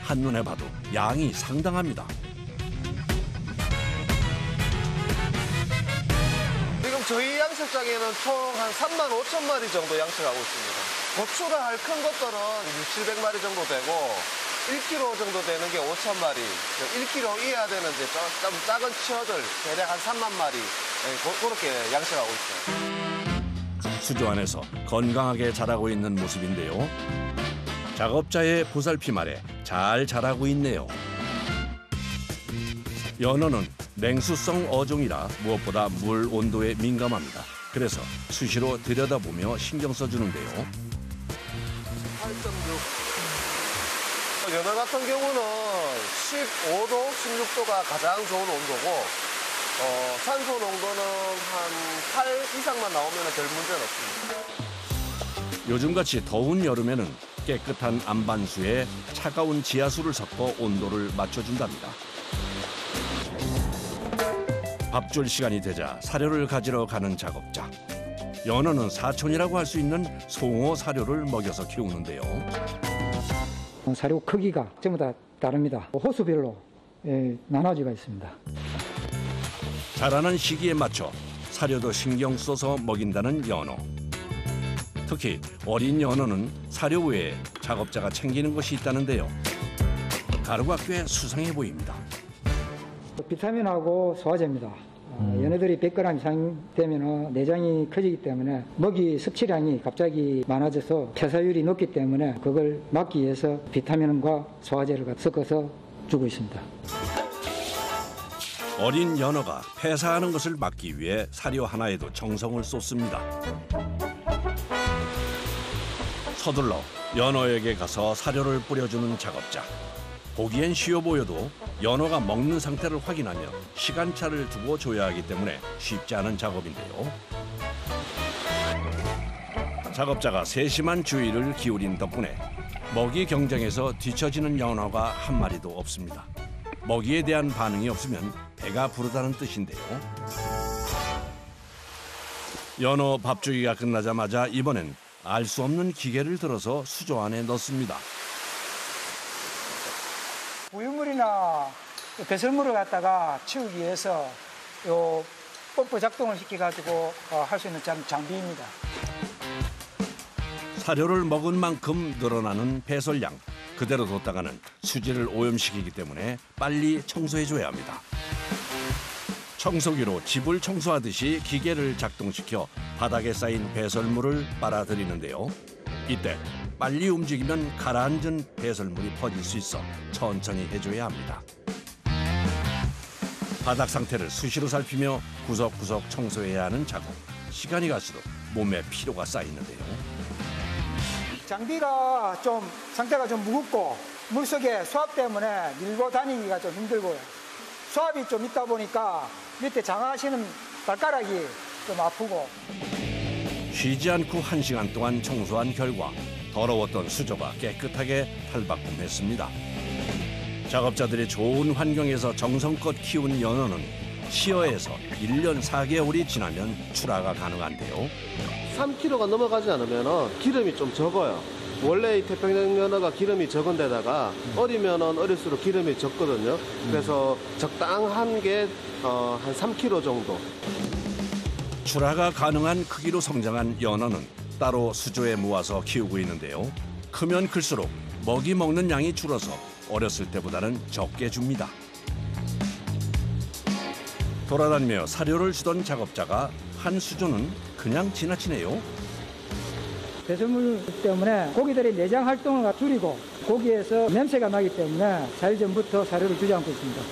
한눈에 봐도 양이 상당합니다. 지금 저희 양식장에는 총 한 35,000마리 정도 양식하고 있습니다. 고추가 할 큰 것들은 600~700마리 정도 되고 1kg 정도 되는 게 5,000마리, 1kg 이해야 되는 이제 좀 작은 치어들 대략 한 3만 마리 그렇게 양식하고 있어요. 수조 안에서 건강하게 자라고 있는 모습인데요. 작업자의 보살핌 아래 잘 자라고 있네요. 연어는 냉수성 어종이라 무엇보다 물 온도에 민감합니다. 그래서 수시로 들여다보며 신경 써주는데요. 8.6. 연어 같은 경우는 15도, 16도가 가장 좋은 온도고 산소 농도는 한 8 이상만 나오면 별 문제는 없습니다. 요즘같이 더운 여름에는 깨끗한 안반수에 차가운 지하수를 섞어 온도를 맞춰준답니다. 밥줄 시간이 되자 사료를 가지러 가는 작업자. 연어는 사촌이라고 할 수 있는 송어 사료를 먹여서 키우는데요. 사료 크기가 전부 다 다릅니다. 호수별로 나눠지가 있습니다. 자라는 시기에 맞춰 사료도 신경 써서 먹인다는 연어. 특히 어린 연어는 사료 외에 작업자가 챙기는 것이 있다는데요. 가루가 꽤 수상해 보입니다. 비타민하고 소화제입니다. 연어들이 100g 이상 되면 내장이 커지기 때문에 먹이 섭취량이 갑자기 많아져서 폐사율이 높기 때문에 그걸 막기 위해서 비타민과 소화제를 섞어서 주고 있습니다. 어린 연어가 폐사하는 것을 막기 위해 사료 하나에도 정성을 쏟습니다. 서둘러 연어에게 가서 사료를 뿌려주는 작업자. 보기엔 쉬워 보여도 연어가 먹는 상태를 확인하며 시간차를 두고 줘야 하기 때문에 쉽지 않은 작업인데요. 작업자가 세심한 주의를 기울인 덕분에 먹이 경쟁에서 뒤처지는 연어가 한 마리도 없습니다. 먹이에 대한 반응이 없으면 배가 부르다는 뜻인데요. 연어 밥주기가 끝나자마자 이번엔 알 수 없는 기계를 들어서 수조 안에 넣습니다. 우유물이나 배설물을 갖다가 치우기 위해서 요 펌프 작동을 시켜가지고 할 수 있는 장비입니다. 사료를 먹은 만큼 늘어나는 배설량. 그대로 뒀다가는 수질을 오염시키기 때문에 빨리 청소해줘야 합니다. 청소기로 집을 청소하듯이 기계를 작동시켜 바닥에 쌓인 배설물을 빨아들이는데요. 이때 빨리 움직이면 가라앉은 배설물이 퍼질 수 있어 천천히 해줘야 합니다. 바닥 상태를 수시로 살피며 구석구석 청소해야 하는 작업. 시간이 갈수록 몸에 피로가 쌓이는데요. 장비가 좀 상태가 좀 무겁고 물속에 수압 때문에 밀고 다니기가 좀 힘들고요. 수압이 좀 있다 보니까 밑에 장하시는 발가락이 좀 아프고. 쉬지 않고 1시간 동안 청소한 결과 더러웠던 수조가 깨끗하게 탈바꿈했습니다. 작업자들이 좋은 환경에서 정성껏 키운 연어는 시어에서 1년 4개월이 지나면 출하가 가능한데요. 3kg가 넘어가지 않으면 기름이 좀 적어요. 원래 이 태평양 연어가 기름이 적은 데다가 어리면은 어릴수록 기름이 적거든요. 그래서 적당한 게 한 3kg 정도. 출하가 가능한 크기로 성장한 연어는 따로 수조에 모아서 키우고 있는데요. 크면 클수록 먹이 먹는 양이 줄어서 어렸을 때보다는 적게 줍니다. 돌아다니며 사료를 주던 작업자가 한 수조는 그냥 지나치네요. 배설물 때문에 고기들의 내장 활동을 줄이고 고기에서 냄새가 나기 때문에 4일 전부터 사료를 주지 않고 있습니다.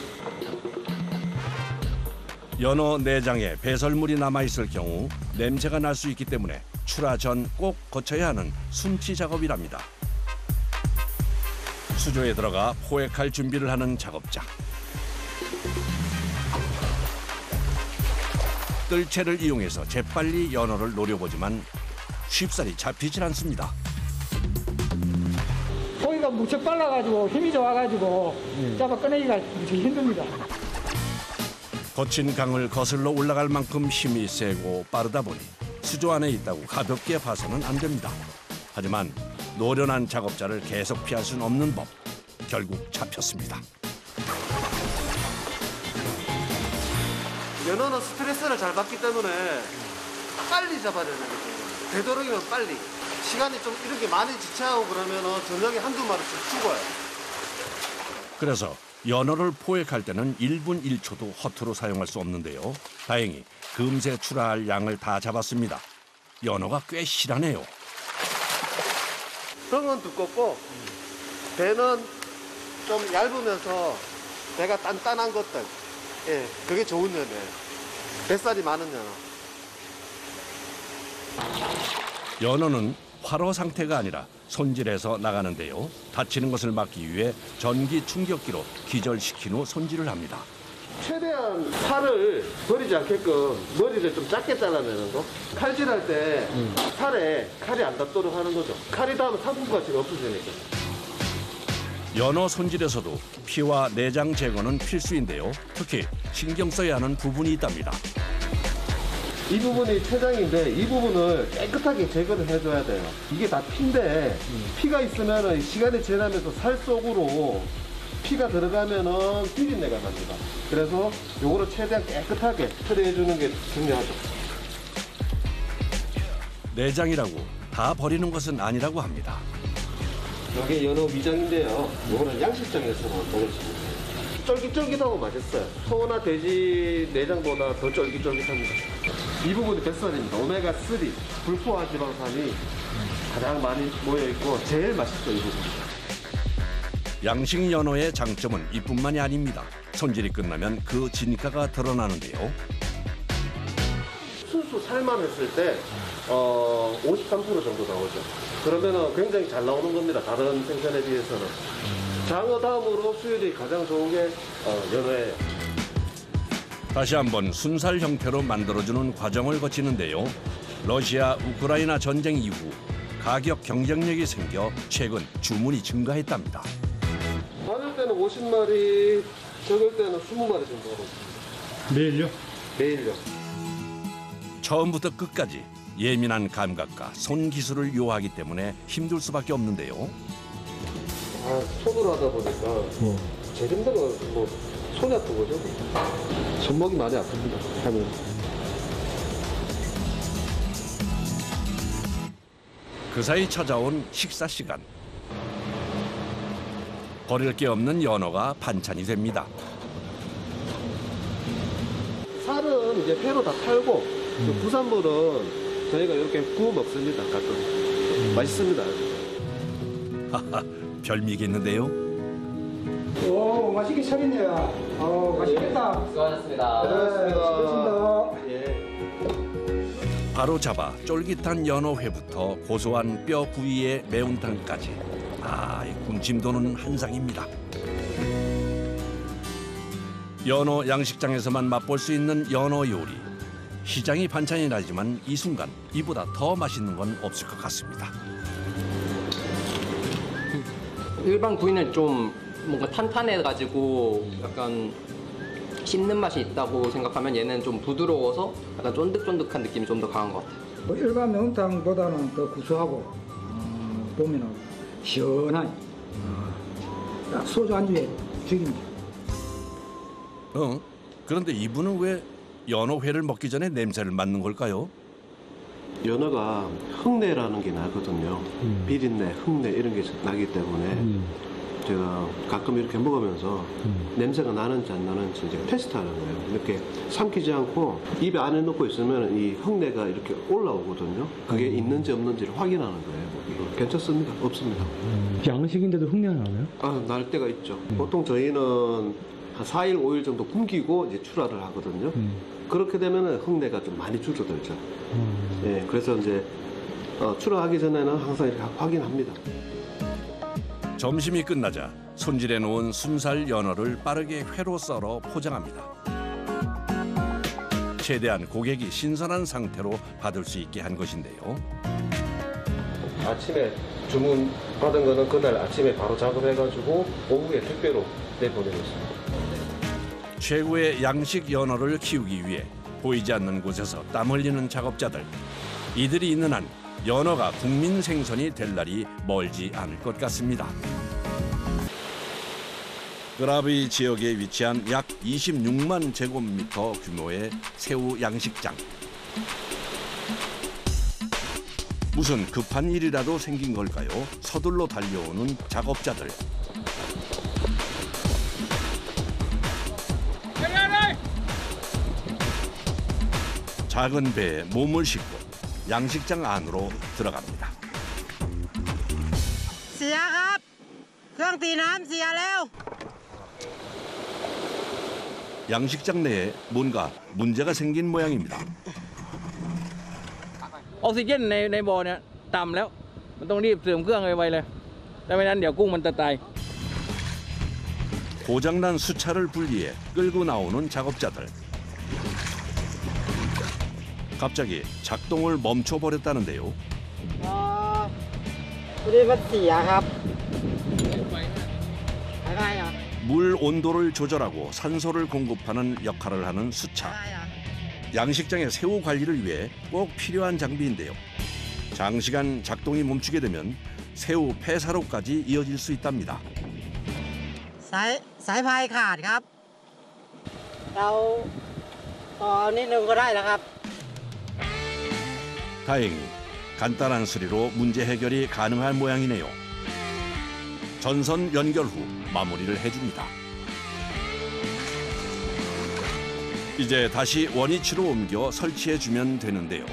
연어 내장에 배설물이 남아있을 경우 냄새가 날 수 있기 때문에 출하 전 꼭 거쳐야 하는 순치 작업이랍니다. 수조에 들어가 포획할 준비를 하는 작업자. 뜰채를 이용해서 재빨리 연어를 노려보지만 쉽사리 잡히질 않습니다. 고기가 무척 빨라가지고 힘이 좋아가지고 잡아 꺼내기가 무척 힘듭니다. 거친 강을 거슬러 올라갈 만큼 힘이 세고 빠르다 보니 수조 안에 있다고 가볍게 봐서는 안 됩니다. 하지만 노련한 작업자를 계속 피할 수는 없는 법. 결국 잡혔습니다. 연어는 스트레스를 잘 받기 때문에 빨리 잡아야 되는 거죠. 되도록이면 빨리. 시간이 좀 이렇게 많이 지체하고 그러면은 저녁에 한두 마리씩 죽어요. 그래서 연어를 포획할 때는 1분 1초도 허투루 사용할 수 없는데요. 다행히 금세 출하할 양을 다 잡았습니다. 연어가 꽤 실하네요. 등은 두껍고 배는 좀 얇으면서 배가 단단한 것들. 예, 그게 좋은 연어예요. 뱃살이 많은 연어. 연어는 활어 상태가 아니라 손질해서 나가는데요. 다치는 것을 막기 위해 전기 충격기로 기절시킨 후 손질을 합니다. 최대한 살을 버리지 않게끔 머리를 좀 작게 잘라내는 거. 칼질할 때 살에 칼이 안 닿도록 하는 거죠. 칼이 닿으면 상품 가치가 없어지니까. 연어 손질에서도 피와 내장 제거는 필수인데요. 특히 신경 써야 하는 부분이 있답니다. 이 부분이 췌장인데 이 부분을 깨끗하게 제거를 해줘야 돼요. 이게 다 피인데 피가 있으면 시간이 지나면서 살 속으로 피가 들어가면은 비린내가 납니다. 그래서 요거를 최대한 깨끗하게 처리해주는 게 중요하죠. 내장이라고 다 버리는 것은 아니라고 합니다. 이게 연어 위장인데요. 요거는 양식장에서만 먹을 수 있어요. 쫄깃쫄깃하고 맛있어요. 소나 돼지 내장보다 더 쫄깃쫄깃합니다. 이 부분이 뱃살입니다. 오메가3 불포화 지방산이 가장 많이 모여있고 제일 맛있어요. 이 부분. 양식 연어의 장점은 이뿐만이 아닙니다. 손질이 끝나면 그 진가가 드러나는데요. 순수 살만 했을 때 53% 정도 나오죠. 그러면 굉장히 잘 나오는 겁니다. 다른 생선에 비해서는. 장어 다음으로 수율이 가장 좋은 게 연어예요. 다시 한번 순살 형태로 만들어주는 과정을 거치는데요. 러시아, 우크라이나 전쟁 이후 가격 경쟁력이 생겨 최근 주문이 증가했답니다. 많을 때는 50마리, 적을 때는 20마리 정도 하고 있습니다. 매일요? 매일요. 처음부터 끝까지 예민한 감각과 손 기술을 요하기 때문에 힘들 수밖에 없는데요. 손으로 하다 보니까 제일 힘든 건 손이 아픈 거죠. 손목이 많이 아픕니다. 하면. 그 사이 찾아온 식사 시간. 버릴 게 없는 연어가 반찬이 됩니다. 살은 이제 회로 다 팔고 부산물은 저희가 이렇게 구워 먹습니다. 가끔. 맛있습니다. 하하, 별미겠는데요. 오, 맛있게 차렸네요. 맛있겠다. 수고하셨습니다. 수고하셨습니다. 예. 바로 잡아 쫄깃한 연어회부터 고소한 뼈 부위의 매운탕까지. 이 군침 도는 한상입니다. 연어 양식장에서만 맛볼 수 있는 연어 요리. 시장이 반찬이 나지만 이 순간 이보다 더 맛있는 건 없을 것 같습니다. 일반 구이는 좀 뭔가 탄탄해가지고 약간 씹는 맛이 있다고 생각하면 얘는 좀 부드러워서 약간 쫀득쫀득한 느낌이 좀 더 강한 것 같아요. 일반 매운탕보다는 더 구수하고 보면은 시원하니 딱 소주 안주에 죽입니다. 그런데 이분은 왜 연어회를 먹기 전에 냄새를 맡는 걸까요? 연어가 흙내라는 게 나거든요. 비린내, 흙내 이런 게 나기 때문에 제가 가끔 이렇게 먹으면서 냄새가 나는지 안 나는지 이제 테스트하는 거예요. 이렇게 삼키지 않고 입에 안에 넣고 있으면 이 흙내가 이렇게 올라오거든요. 그게 있는지 없는지를 확인하는 거예요. 괜찮습니다. 없습니다. 양식인데도 흙내가 나나요? 날 때가 있죠. 보통 저희는 한 4일, 5일 정도 굶기고 이제 출하를 하거든요. 그렇게 되면 흙내가 좀 많이 줄어들죠. 예, 그래서 이제 출하하기 전에는 항상 이렇게 확인합니다. 점심이 끝나자 손질해 놓은 순살 연어를 빠르게 회로 썰어 포장합니다. 최대한 고객이 신선한 상태로 받을 수 있게 한 것인데요. 아침에 주문 받은 거는 그날 아침에 바로 작업해가지고 오후에 택배로 내보내고 있습니다. 최고의 양식 연어를 키우기 위해 보이지 않는 곳에서 땀 흘리는 작업자들. 이들이 있는 한 연어가 국민 생선이 될 날이 멀지 않을 것 같습니다. 끄라비 지역에 위치한 약 26만 제곱미터 규모의 새우 양식장. 무슨 급한 일이라도 생긴 걸까요? 서둘러 달려오는 작업자들. 작은 배에 몸을 싣고 양식장 안으로 들어갑니다. เสียครับเครื่องตีน้ำเสียแล้ว 양식장 내에 뭔가 문제가 생긴 모양입니다. ออกซิเจนในบ่อเนี่ยต่ำแล้วมันต้องรีบเสริมเครื่องไวๆเลยแต่ไม่นั้นเดี๋ยวกุ้งมันจะตาย 고장난 수차를 분리해 끌고 나오는 작업자들. 갑자기 작동을 멈춰버렸다는데요. พอดีมันเสียครับอะไรอ่ะ 물 온도를 조절하고 산소를 공급하는 역할을 하는 수차. 양식장의 새우 관리를 위해 꼭 필요한 장비인데요. 장시간 작동이 멈추게 되면 새우 폐사로까지 이어질 수 있답니다. สายพายขาดครับเราต่อนิดนึงก็ได้แล้วครับ 다행히 간단한 수리로 문제 해결이 가능한 모양이네요. 전선 연결 후 마무리를 해줍니다. 이제 다시 원위치로 옮겨 설치해주면 되는데요.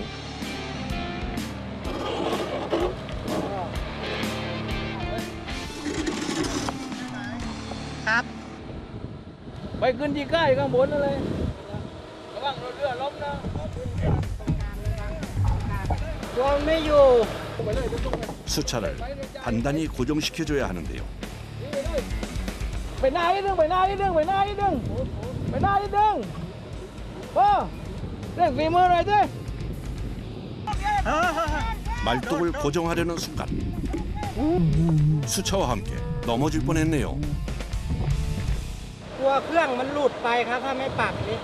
ครับ ไปขึ้นที่ใกล้ข้างบนนั่นเลยระวังรถเรือล้มนะ ตัวไม่อยู่ 수차를 단단히 고정시켜줘야 하는데요. ไปหน้านิดนึงไปหน้านิดนึงไปหน้านิดนึงไปหน้านิดนึงเร่งฝีมือหน่อยสิ 말뚝을 고정하려는 순간 수차와 함께 넘어질 뻔했네요. กลัวเครื่องมันหลุดไปครับถ้าไม่ปักนี่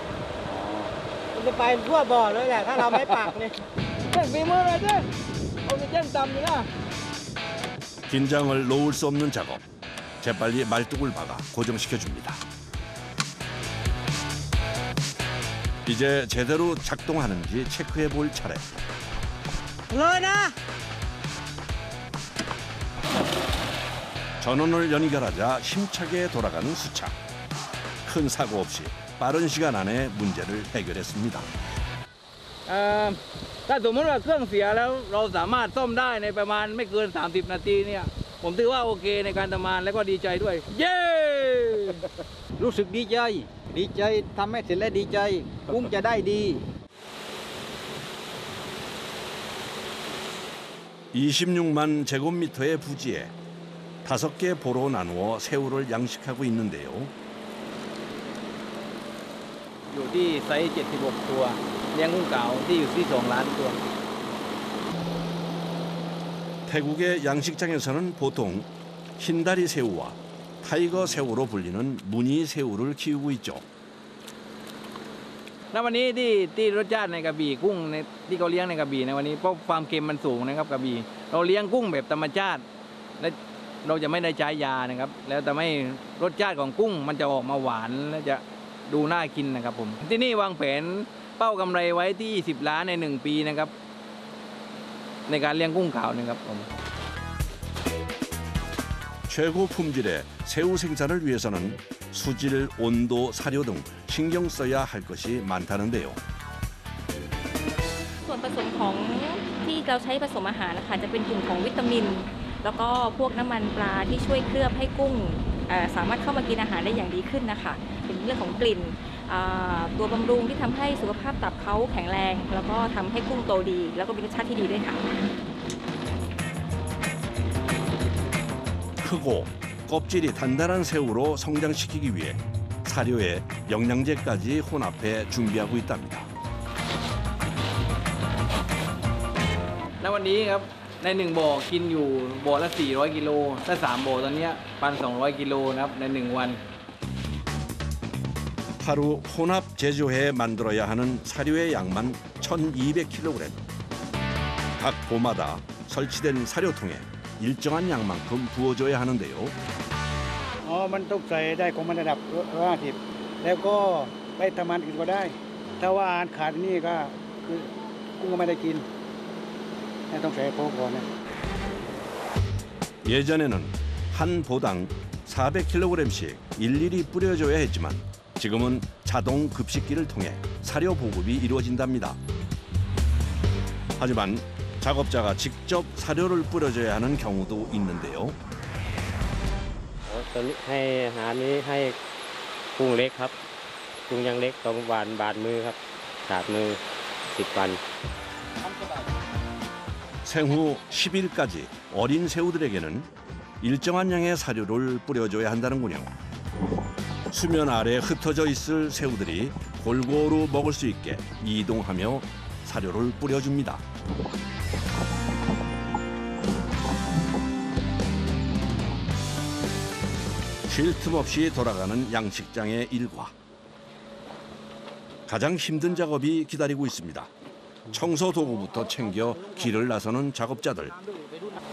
มันจะไปทั่วบ่อเลยแหละถ้าเราไม่ปักนี่ เร่งฝีมือหน่อยสิออกซิเจนต่ำอยู่นะ 긴장을 놓을 수 없는 작업. 재빨리 말뚝을 박아 고정시켜줍니다. 이제 제대로 작동하는지 체크해 볼 차례. เลยนะ 전원을 연결하자 힘차게 돌아가는 수차. 큰 사고 없이 빠른 시간 안에 문제를 해결했습니다. ถ้าสมมติว่าเครื่องเสียแล้วเราสามารถซ่อมได้ในประมาณไม่เกิน30 นาทีเนี่ยผมถือว่าโอเคในการทำงานและก็ดีใจด้วยเย้ รู้สึกดีใจทำให้เสร็จแล้วดีใจกุ้งจะได้ดี 26만 제곱미터의 부지에 5개 보로 나누어 새우를 양식하고 있는데요. อยู่ที่ไซส์76 ตัวเลี้ยงกุ้งเก๋าที่อยู่ที่2 ล้านตัว 태국의 양식장에서는 보통 흰다리 새우와 타이거 새우로 불리는 무늬 새우를 키우고 있죠. ณวันนี้ที่รสชาติในกระบี่กุ้งในที่เขาเลี้ยงในกระบี่ในวันนี้เพราะความเค็มมันสูงนะครับกระบี่เราเลี้ยงกุ้งแบบธรรมชาติและเราจะไม่ได้ใช้ยานะครับแล้วทำให้รสชาติของกุ้งมันจะออกมาหวานและจะดูน่ากินนะครับผมที่นี่วางแผนเป้ากำไรไว้ที่20 ล้านใน1 ปีนะครับในการเลี้ยงกุ้งขาวนะครับผม 최고 품질의 새우 생산을 위해서는 수질, 온도, 사료 등 신경 써야 할 것이 많다는데요. ส่วนผสมของที่เราใช้ผสมอาหารนะคะจะเป็นกลุ่มของวิตามิน แล้วก็พวกน้ำมันปลาที่ช่วยเคลือบให้กุ้งสามารถเข้ามากินอาหารได้อย่างดีขึ้นนะคะเป็นเรื่องของกลิ่นตัวบำรุงที่ทำให้สุขภาพตับเขาแข็งแรง แล้วก็ทำให้กุ้งโตดี แล้วก็มีรสชาติที่ดีด้วยค่ะ 크고 껍질이 단단한 새우로 성장시키기 위해 사료에 영양제까지 혼합해 준비하고 있답니다. ณวันนี้ครับใน1บ่อกินอยู่บ่อละ400 กิโลถ้า3บ่อตอนนี้ 1,200 กิโลนะครับใน1 วัน 하루 혼합 제조해 만들어야 하는 사료의 양만 1,200kg. 각 보마다 설치된 사료통에 일정한 양만큼 부어줘야 하는데요. มันต้องใส่ได้ของมันระดับ150แล้วก็ไปทำงานอื่นก็ได้ถ้าว่าอาหารขาดนี่ก็คือกุ้งก็ไม่ได้กินต้องใส่โค้กก่อนนะ 예전에는 한 보당 400kg씩 일일이 뿌려줘야 했지만 지금은 자동 급식기를 통해 사료 보급이 이루어진답니다. 하지만 작업자가 직접 사료를 뿌려줘야 하는 경우도 있는데요. ตอนนี้ให้อาหารนี้ให้กุ้งเล็กครับกุ้งยังเล็กต้องบาดมือครับขาดมือ10วัน 생후 10일까지 어린 새우들에게는 일정한 양의 사료를 뿌려줘야 한다는군요. 수면 아래 흩어져 있을 새우들이 골고루 먹을 수 있게 이동하며 사료를 뿌려줍니다. 쉴 틈 없이 돌아가는 양식장의 일과. 가장 힘든 작업이 기다리고 있습니다. 청소 도구부터 챙겨 길을 나서는 작업자들.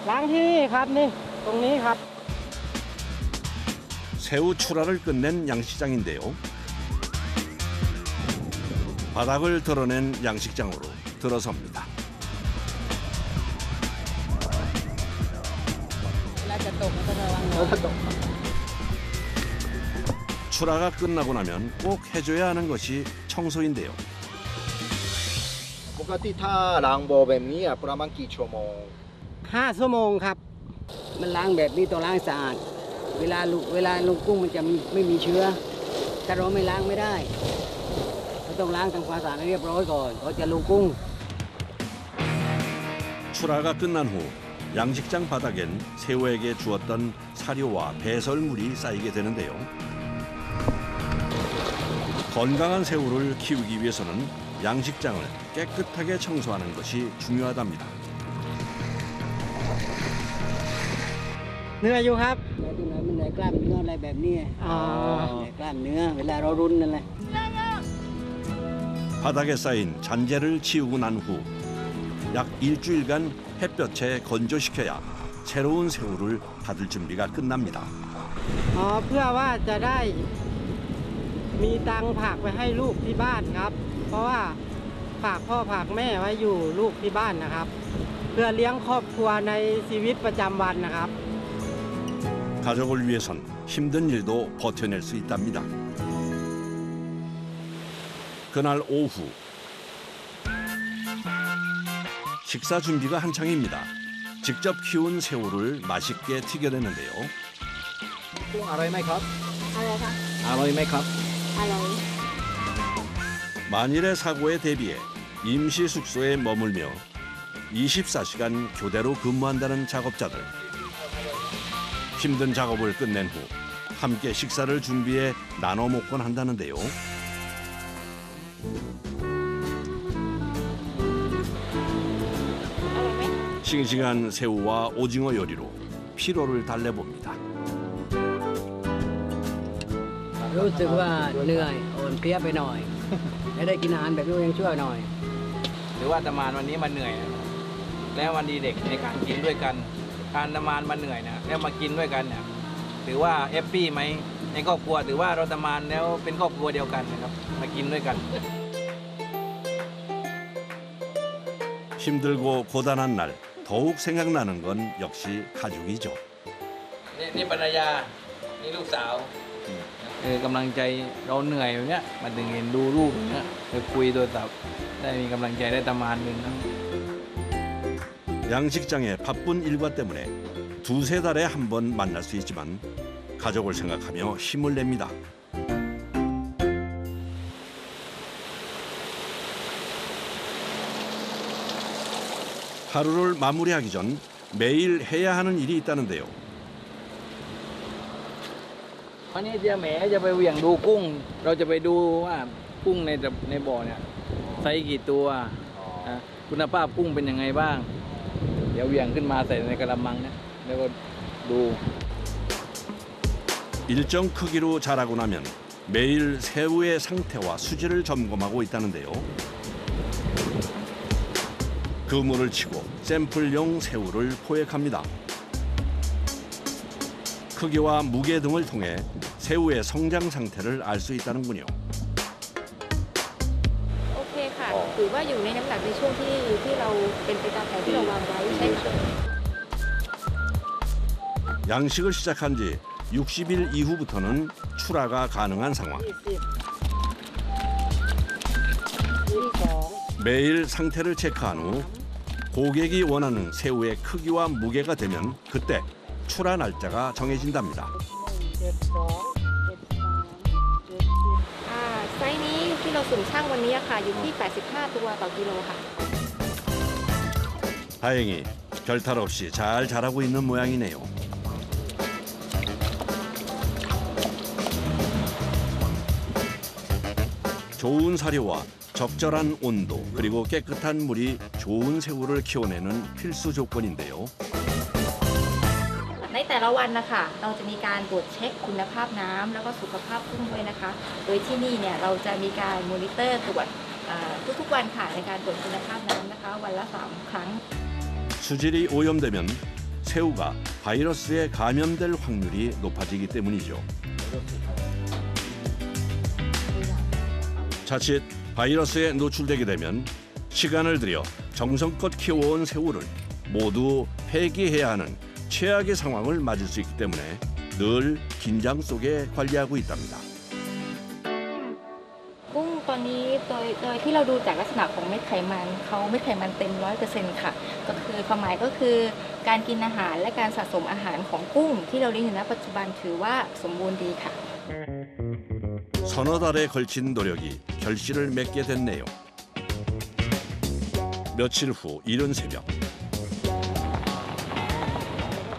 ล้างที่นี่ครับนี่ตรงนี้ครับ 새우 출하를 끝낸 양식장인데요. 바닥을 드러낸 양식장으로 들어섭니다. 출하가 끝나고 나면 꼭 해줘야 하는 것이 청소인데요. ปกติถ้าล้างบ่อแบบนี้ประมาณกี่ชั่วโมง 5 ชั่วโมงครับ มันล้างแบบนี้ต้องล้างสะอาดเวลาลงกุ้งมันจะไม่มีเชื้อถ้าเราไม่ล้างไม่ได้เราต้องล้างทำความสะอาดให้เรียบร้อยก่อนเราจะลงกุ้ง 출하가 끝난 후 양식장 바닥엔 새우에게 주었던 사료와 배설물이 쌓이게 되는데요. 건강한 새우를 키우기 위해서는 양식장을 깨끗하게 청소하는 것이 중요하답니다. เหนื่อยอยู่ครับ มันเหนื่อยกล้ามเนื้ออะไรแบบนี้เหนื่อยกล้ามเนื้อเวลาเรารุนนั่นแหละ 바닥에 쌓인 잔재를 치우고 난 후 약 일주일간 햇볕에 건조시켜야 새로운 새우를 받을 준비가 끝납니다. เพื่อว่าจะได้มีตังค์ฝากไปให้ลูกที่บ้านครับ เพราะว่าฝากพ่อฝากแม่ไว้อยู่ลูกที่บ้านนะครับ เพื่อเลี้ยงครอบครัวในชีวิตประจำวันนะครับ 가족을 위해선 힘든 일도 버텨낼 수 있답니다. 그날 오후 식사 준비가 한창입니다. 직접 키운 새우를 맛있게 튀겨내는데요. กุ้งอร่อยไหมครับ อะไรคะ อร่อยไหมครับ อร่อย 만일의 사고에 대비해 임시 숙소에 머물며 24시간 교대로 근무한다는 작업자들. 힘든 작업을 끝낸 후 함께 식사를 준비해 나눠 먹곤 한다는데요. 싱싱한 새우와 오징어 요리로 피로를 달래봅니다. รู้สึกว่าเหนื่อยอ่อนเพลียไปหน่อยได้กินอาหารแบบนี้ยังช่วยหน่อย หรือว่าทำงานวันนี้มันเหนื่อย แล้ววันดีเด็กในการกินด้วยกัน การทำงานมันเหนื่อยนะแล้วมากินด้วยกันเนี่ยถือว่าแฮปปี้ไหมในครอบครัวถือว่าเราทำงานแล้วเป็นครอบครัวเดียวกันนะครับมากินด้วยกัน 힘들고 고단한 날 더욱 생각나는 건 역시 가족이죠. นี่ภรรยานี่ลูกสาวกำลังใจเราเหนื่อยอย่างเนี้ยมาถึงเห็นดูรูปอย่างเนี้ยคุยโทรศัพท์ได้มีกำลังใจได้ทำงานหนึ่งนะ 양식장의 바쁜 일과 때문에 두세 달에 한 번 만날 수 있지만 가족을 생각하며 힘을 냅니다. 하루를 마무리하기 전 매일 해야 하는 일이 있다는데요. วันนี้เจ๊แหมจะไปเหวี่ยงดูกุ้ง เราจะไปดูว่ากุ้งในบ่อเนี่ยไซส์กี่ตัวคุณภาพกุ้งเป็นยังไงบ้าง เดี๋ยวเหวี่ยงขึ้นมาใส่ในกระมังเนี่ยแล้วก็ดู 일정 크기로 자라고 나면 매일 새우의 상태와 수질을 점검하고 있다는데요. 그물을 치고 샘플용 새우를 포획합니다. 크기와 무게 등을 통해 새우의 성장 상태를 알 수 있다는군요. โอเคค่ะถือว่าอยู่ในน้ำหนักในช่วงที่เราเป็นไปตามแผนที่เราวางไว้ใช่ค่ะ 양식을 시작한 지 60일 이후부터는 출하가 가능한 상황. 매일 상태를 체크한 후 고객이 원하는 새우의 크기와 무게가 되면 그때 출하 날짜가 정해진답니다. ไซส์นี้ที่เราสุ่มช่างวันนี้ค่ะอยู่ที่ 85 ตัวต่อกิโลค่ะ 다행히 별탈 없이 잘 자라고 있는 모양이네요. 좋은 사료와 적절한 온도 그리고 깨끗한 물이 좋은 새우를 키워내는 필수 조건인데요. ในแต่ละวันนะคะเราจะมีการตรวจเช็คคุณภาพน้ำแล้วก็สุขภาพกุ้งด้วยนะคะโดยที่นี่เนี่ยเราจะมีการมอนิเตอร์ตรวจทุกๆวันค่ะในการตรวจคุณภาพน้ำนะคะวันละ 3 ครั้ง 수질이 오염되면 새우가 바이러스에 감염될 확률이 높아지기 때문이죠. 자칫 바이러스에 노출되게 되면 시간을 들여 정성껏 키워온 새우를 모두 폐기해야 하는 최악의 상황을 맞을 수 있기 때문에 늘 긴장 속에 관리하고 있답니다. กุ้งตอนนี้โดยที่เราดูจากลักษณะของเม็ดไขมันเขาเม็ดไขมันเต็ม 100% ค่ะก็คือความหมายก็คือการกินอาหารและการสะสมอาหารของกุ้งที่เราเลี้ยงอยู่ณปัจจุบันถือว่าสมบูรณ์ดีค่ะ 서너 달에 걸친 노력이 결실을 맺게 됐네요. 며칠 후 이른 새벽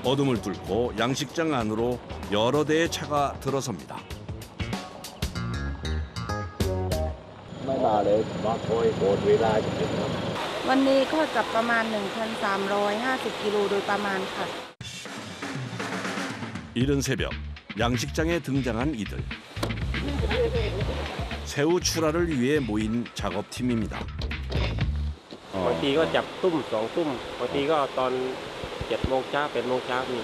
어둠을 뚫고 양식장 안으로 여러 대의 차가 들어섭니다. ไม่มาเลยมาคอยโกรธเวลาจะถึง วันนี้ก็จะประมาณ 1,350 กิโลโดยประมาณค่ะ 이른 새벽 양식장에 등장한 이들. 새우 출하를 위해 모인 작업팀입니다. บางทีก็จับตุ้ม2 ตุ้มบางทีก็ตอน7 โมงเช้า8 โมงเช้ามี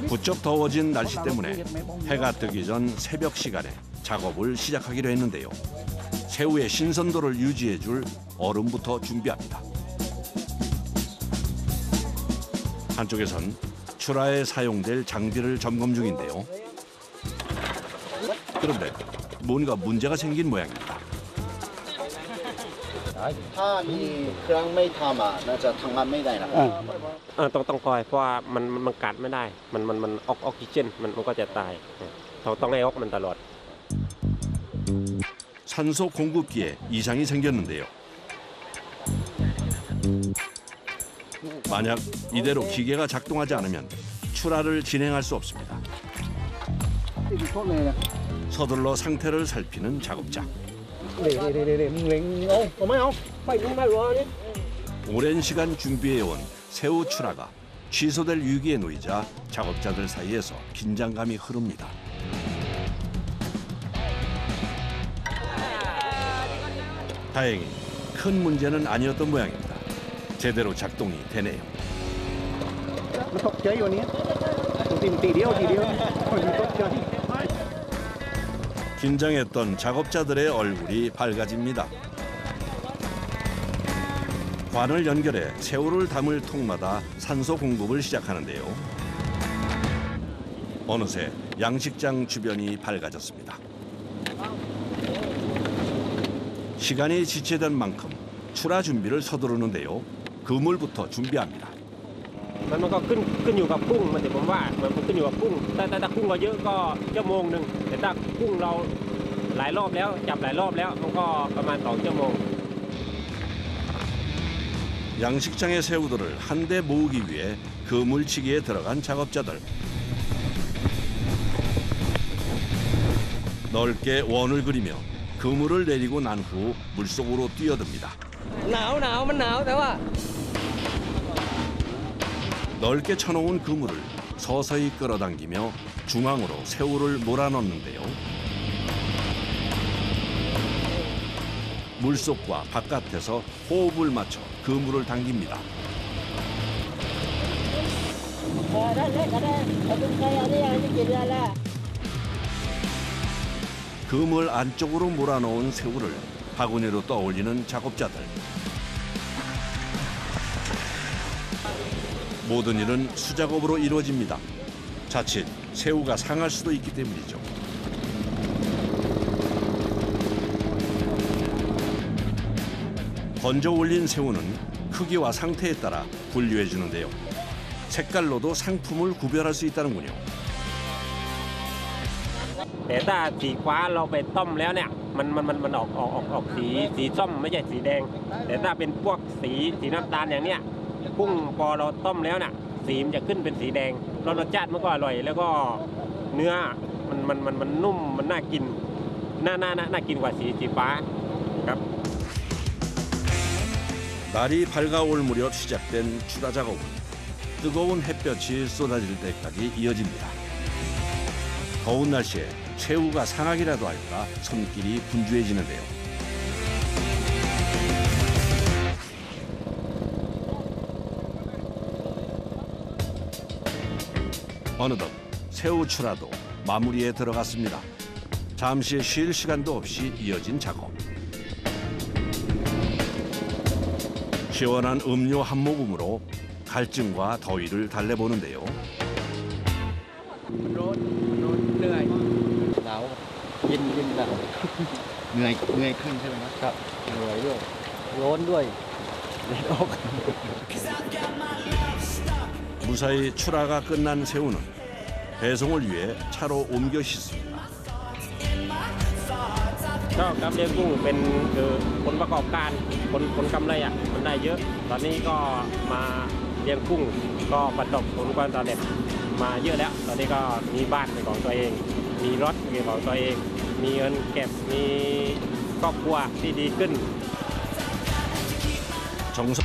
부쩍 더워진 날씨 때문에 해가 뜨기 전 새벽 시간에 작업을 시작하기로 했는데요. 새우의 신선도를 유지해줄 얼음부터 준비합니다. 한쪽에선 출하에 사용될 장비를 점검 중인데요. 그런데 뭔가 문제가 생긴 모양입니다. ถ้ามีเครื่องไม่ทำน่าจะทำงานไม่ได้นะ ต้องคอยเพราะว่ามันกัดไม่ได้มันออกซิเจนมันก็จะตายต้องให้ออกมันตลอด 산소 공급기에 이상이 생겼는데요. 만약 이대로 기계가 작동하지 않으면 출하를 진행할 수 없습니다. 서둘러 상태를 살피는 작업자. 오랜 시간 준비해온 새우 출하가 취소될 위기에 놓이자 작업자들 사이에서 긴장감이 흐릅니다. 다행히 큰 문제는 아니었던 모양입니다. 제대로 작동이 되네요. 긴장했던 작업자들의 얼굴이 밝아집니다. 관을 연결해 새우를 담을 통마다 산소 공급을 시작하는데요. 어느새 양식장 주변이 밝아졌습니다. 시간이 지체된 만큼 출하 준비를 서두르는데요. 그물부터 준비합니다. มันก็ขึ้นอยู่กับกุ้งมันแต่ผมว่ามันขึ้นอยู่กับกุ้งแต่กุ้งเราเยอะก็ชั่วโมงนึงแต่ถ้ากุ้งเราหลายรอบแล้วจับหลายรอบแล้วมันก็ประมาณ2 ชั่วโมง 양식장의 새우들을 한데 모으기 위해 그물치기에 들어간 작업자들. 넓게 원을 그리며 그물을 내리고 난 후 물속으로 뛰어듭니다. หนาวมันหนาวแต่ว่า 넓게 쳐놓은 그물을 서서히 끌어당기며 중앙으로 새우를 몰아넣는데요. 물속과 바깥에서 호흡을 맞춰 그물을 당깁니다. 그물 안쪽으로 몰아넣은 새우를 바구니로 떠올리는 작업자들. 모든 일은 수작업으로 이루어집니다. 자칫 새우가 상할 수도 있기 때문이죠. 건져 올린 새우는 크기와 상태에 따라 분류해 주는데요. 색깔로도 상품을 구별할 수 있다는군요. แต่ถ้าสีฟ้าเราไปต้มแล้วเนี่ยมันออกสีส้มไม่ใช่สีแดงแต่ถ้าเป็นพวกสีน้ำตาลอย่างเนี้ยกุ้งพอเราต้มแล้วน่ะสีมันจะขึ้นเป็นสีแดงรสชาติมันก็อร่อยแล้วก็เนื้อมันนุ่มมันน่ากินน่ากินกว่าสีฟ้าครับ 날이 밝아올 무렵 시작된 출하 작업은 뜨거운 햇볕이 쏟아질 때까지 이어집니다. 더운 날씨에 새우가 상하기라도 할까 손길이 분주해지는데요. 어느덧 새우 출하도 마무리에 들어갔습니다. 잠시 쉴 시간도 없이 이어진 작업. 시원한 음료 한 모금으로 갈증과 더위를 달래보는데요. เหนื่อยหนาวเย็นหนาวเหนื่อยขึ้นใช่ไหมครับเหนื่อยด้วยร้อนด้วยแดดออก 무사히 출하가 끝난 새우는 배송을 위해 차로 옮겨 싣습니다. ก็ครับเลี้ยงกุ้งเป็นผลประกอบการผลกำไรอ่ะมันได้เยอะตอนนี้ก็มาเลี้ยงกุ้งก็ประสบผลความสำเร็จมาเยอะแล้วตอนนี้ก็มีบ้านเป็นของตัวเองมีรถเป็นของตัวเองมีเงินเก็บมีครอบครัวที่ดีขึ้น 정성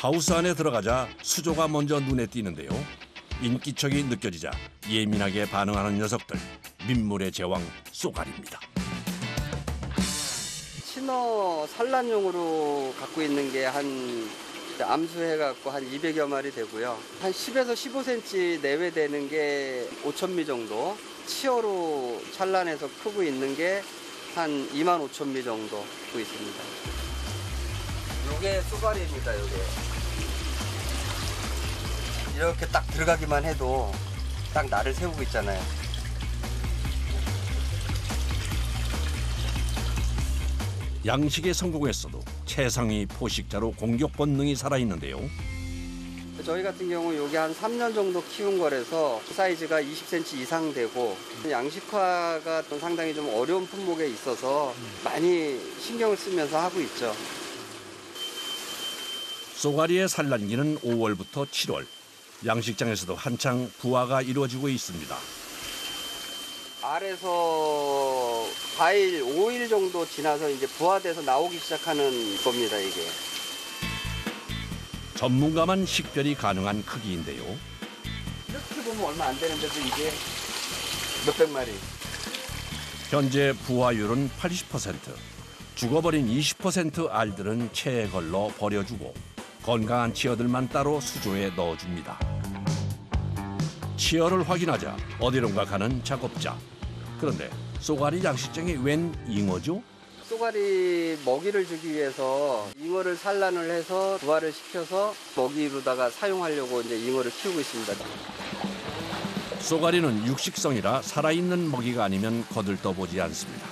하우스 안에 들어가자 수조가 먼저 눈에 띄는데요. 인기척이 느껴지자 예민하게 반응하는 녀석들. 민물의 제왕 쏘가리입니다. 신어 산란용으로 갖고 있는 게 한 암수해갖고 한 200여 마리 되고요. 한 10에서 15cm 내외 되는 게 5,000미 정도. 치어로 산란해서 크고 있는 게 한 25,000미 정도 크고 있습니다. 요게 쏘가리입니다. 요게 이렇게 딱 들어가기만 해도 딱 날을 세우고 있잖아요. 양식에 성공했어도 채상위 포식자로 공격 본능이 살아있는데요. 저희 같은 경우 요게 한 3년 정도 키운 거라서 사이즈가 20cm 이상 되고 양식화가 또 상당히 좀 어려운 품목에 있어서 많이 신경을 쓰면서 하고 있죠. 쏘가리의 산란기는 5월부터 7월. 양식장에서도 한창 부화가 이루어지고 있습니다. 알에서 4일, 5일 정도 지나서 이제 부화돼서 나오기 시작하는 겁니다, 이게. 전문가만 식별이 가능한 크기인데요. 이렇게 보면 얼마 안 되는데도 이게 몇백 마리. 현재 부화율은 80%. 죽어버린 20% 알들은 체에 걸러 버려주고 건강한 치어들만 따로 수조에 넣어줍니다. 치어를 확인하자 어디론가 가는 작업자. 그런데 쏘가리 양식장에 웬 잉어죠? 쏘가리 먹이를 주기 위해서 잉어를 산란을 해서 부화를 시켜서 먹이로다가 사용하려고 이제 잉어를 키우고 있습니다. 쏘가리는 육식성이라 살아있는 먹이가 아니면 거들떠보지 않습니다.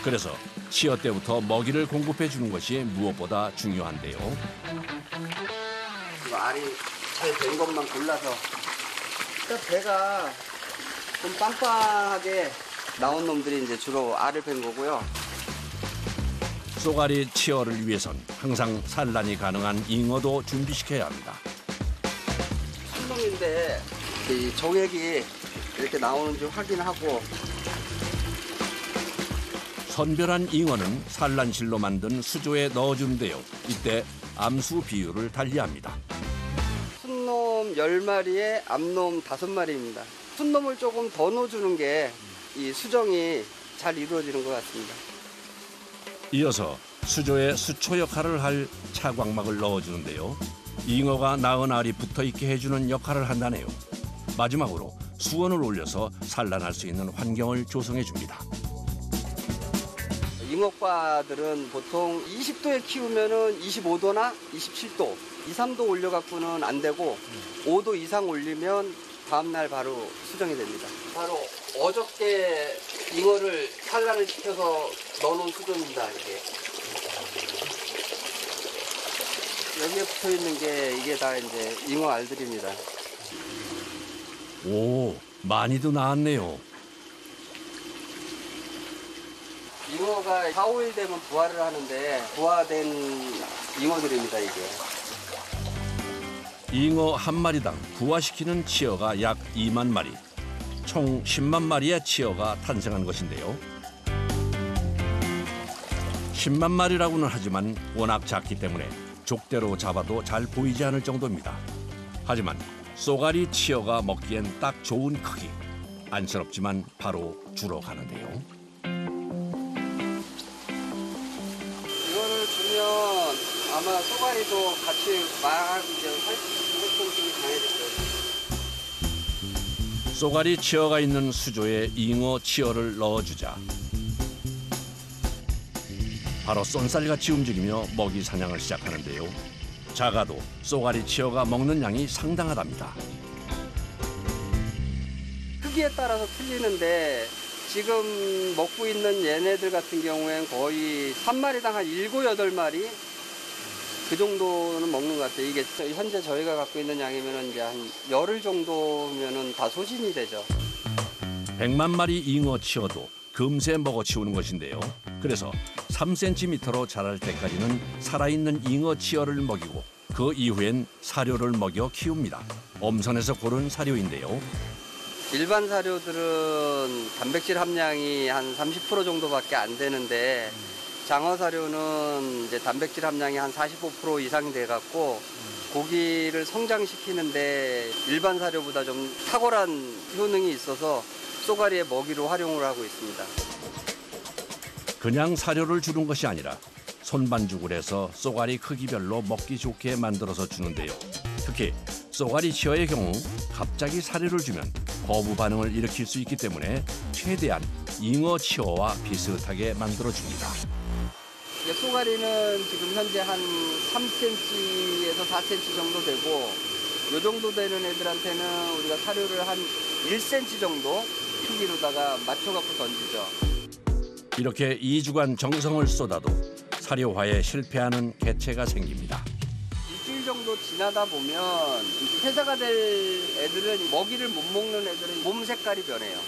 그래서 치어 때부터 먹이를 공급해 주는 것이 무엇보다 중요한데요. 알이 잘 된 것만 골라서 배가 좀 빵빵하게 나온 놈들이 이제 주로 알을 뺀 거고요. 쏘가리 치어를 위해선 항상 산란이 가능한 잉어도 준비시켜야 합니다. 한 놈인데 이 정액이 이렇게 나오는지 확인하고 선별한 잉어는 산란실로 만든 수조에 넣어주는데요. 이때 암수 비율을 달리합니다. 순놈 10마리에 암놈 5마리입니다. 순놈을 조금 더 넣어주는 게 이 수정이 잘 이루어지는 것 같습니다. 이어서 수조에 수초 역할을 할 차광막을 넣어주는데요. 잉어가 낳은 알이 붙어있게 해주는 역할을 한다네요. 마지막으로 수온을 올려서 산란할 수 있는 환경을 조성해줍니다. 잉어과들은 보통 20도에 키우면은 25도나 27도, 2, 3도 올려갖고는 안 되고 5도 이상 올리면 다음날 바로 수정이 됩니다. 바로 어저께 잉어를 산란을 시켜서 넣어놓은 수조입니다. 이게. 여기에 붙어 있는 게 이게 다 이제 잉어 알들입니다. 오, 많이도 나왔네요. 잉어가 4, 5일 되면 부화를 하는데 부화된 잉어들입니다, 이게. 잉어 한 마리당 부화시키는 치어가 약 2만 마리. 총 10만 마리의 치어가 탄생한 것인데요. 10만 마리라고는 하지만 워낙 작기 때문에 족대로 잡아도 잘 보이지 않을 정도입니다. 하지만 쏘가리 치어가 먹기엔 딱 좋은 크기. 안쓰럽지만 바로 주러 가는데요. 이거를 주면 아마 쏘가리도 같이 막 이제 활동성이 강해질 거예요. 쏘가리 치어가 있는 수조에 잉어 치어를 넣어주자 바로 쏜살같이 움직이며 먹이 사냥을 시작하는데요. 작아도 쏘가리 치어가 먹는 양이 상당하답니다. 크기에 따라서 틀리는데 지금 먹고 있는 얘네들 같은 경우엔 거의 3마리당 한 7, 8마리 그 정도는 먹는 것 같아요. 이게 현재 저희가 갖고 있는 양이면 이제 한 열흘 정도면은 다 소진이 되죠. 100만 마리 잉어 치어도 금세 먹어치우는 것인데요. 그래서 3cm로 자랄 때까지는 살아있는 잉어 치어를 먹이고 그 이후엔 사료를 먹여 키웁니다. 엄선해서 고른 사료인데요. 일반 사료들은 단백질 함량이 한 30% 정도밖에 안 되는데 장어 사료는 이제 단백질 함량이 한 45% 이상 돼 갖고 고기를 성장시키는데 일반 사료보다 좀 탁월한 효능이 있어서 쏘가리의 먹이로 활용을 하고 있습니다. 그냥 사료를 주는 것이 아니라 손반죽을 해서 쏘가리 크기별로 먹기 좋게 만들어서 주는데요. 특히 쏘가리 치어의 경우 갑자기 사료를 주면 거부 반응을 일으킬 수 있기 때문에 최대한 잉어 치어와 비슷하게 만들어줍니다. 쏘가리는 지금 현재 한 3cm에서 4cm 정도 되고 이 정도 되는 애들한테는 우리가 사료를 한 1cm 정도 크기로다가 맞춰갖고 던지죠. 이렇게 2주간 정성을 쏟아도 사료화에 실패하는 개체가 생깁니다. 일주일 정도 지나다 보면 폐사가 될 애들은 먹이를 못 먹는 애들은 몸 색깔이 변해요.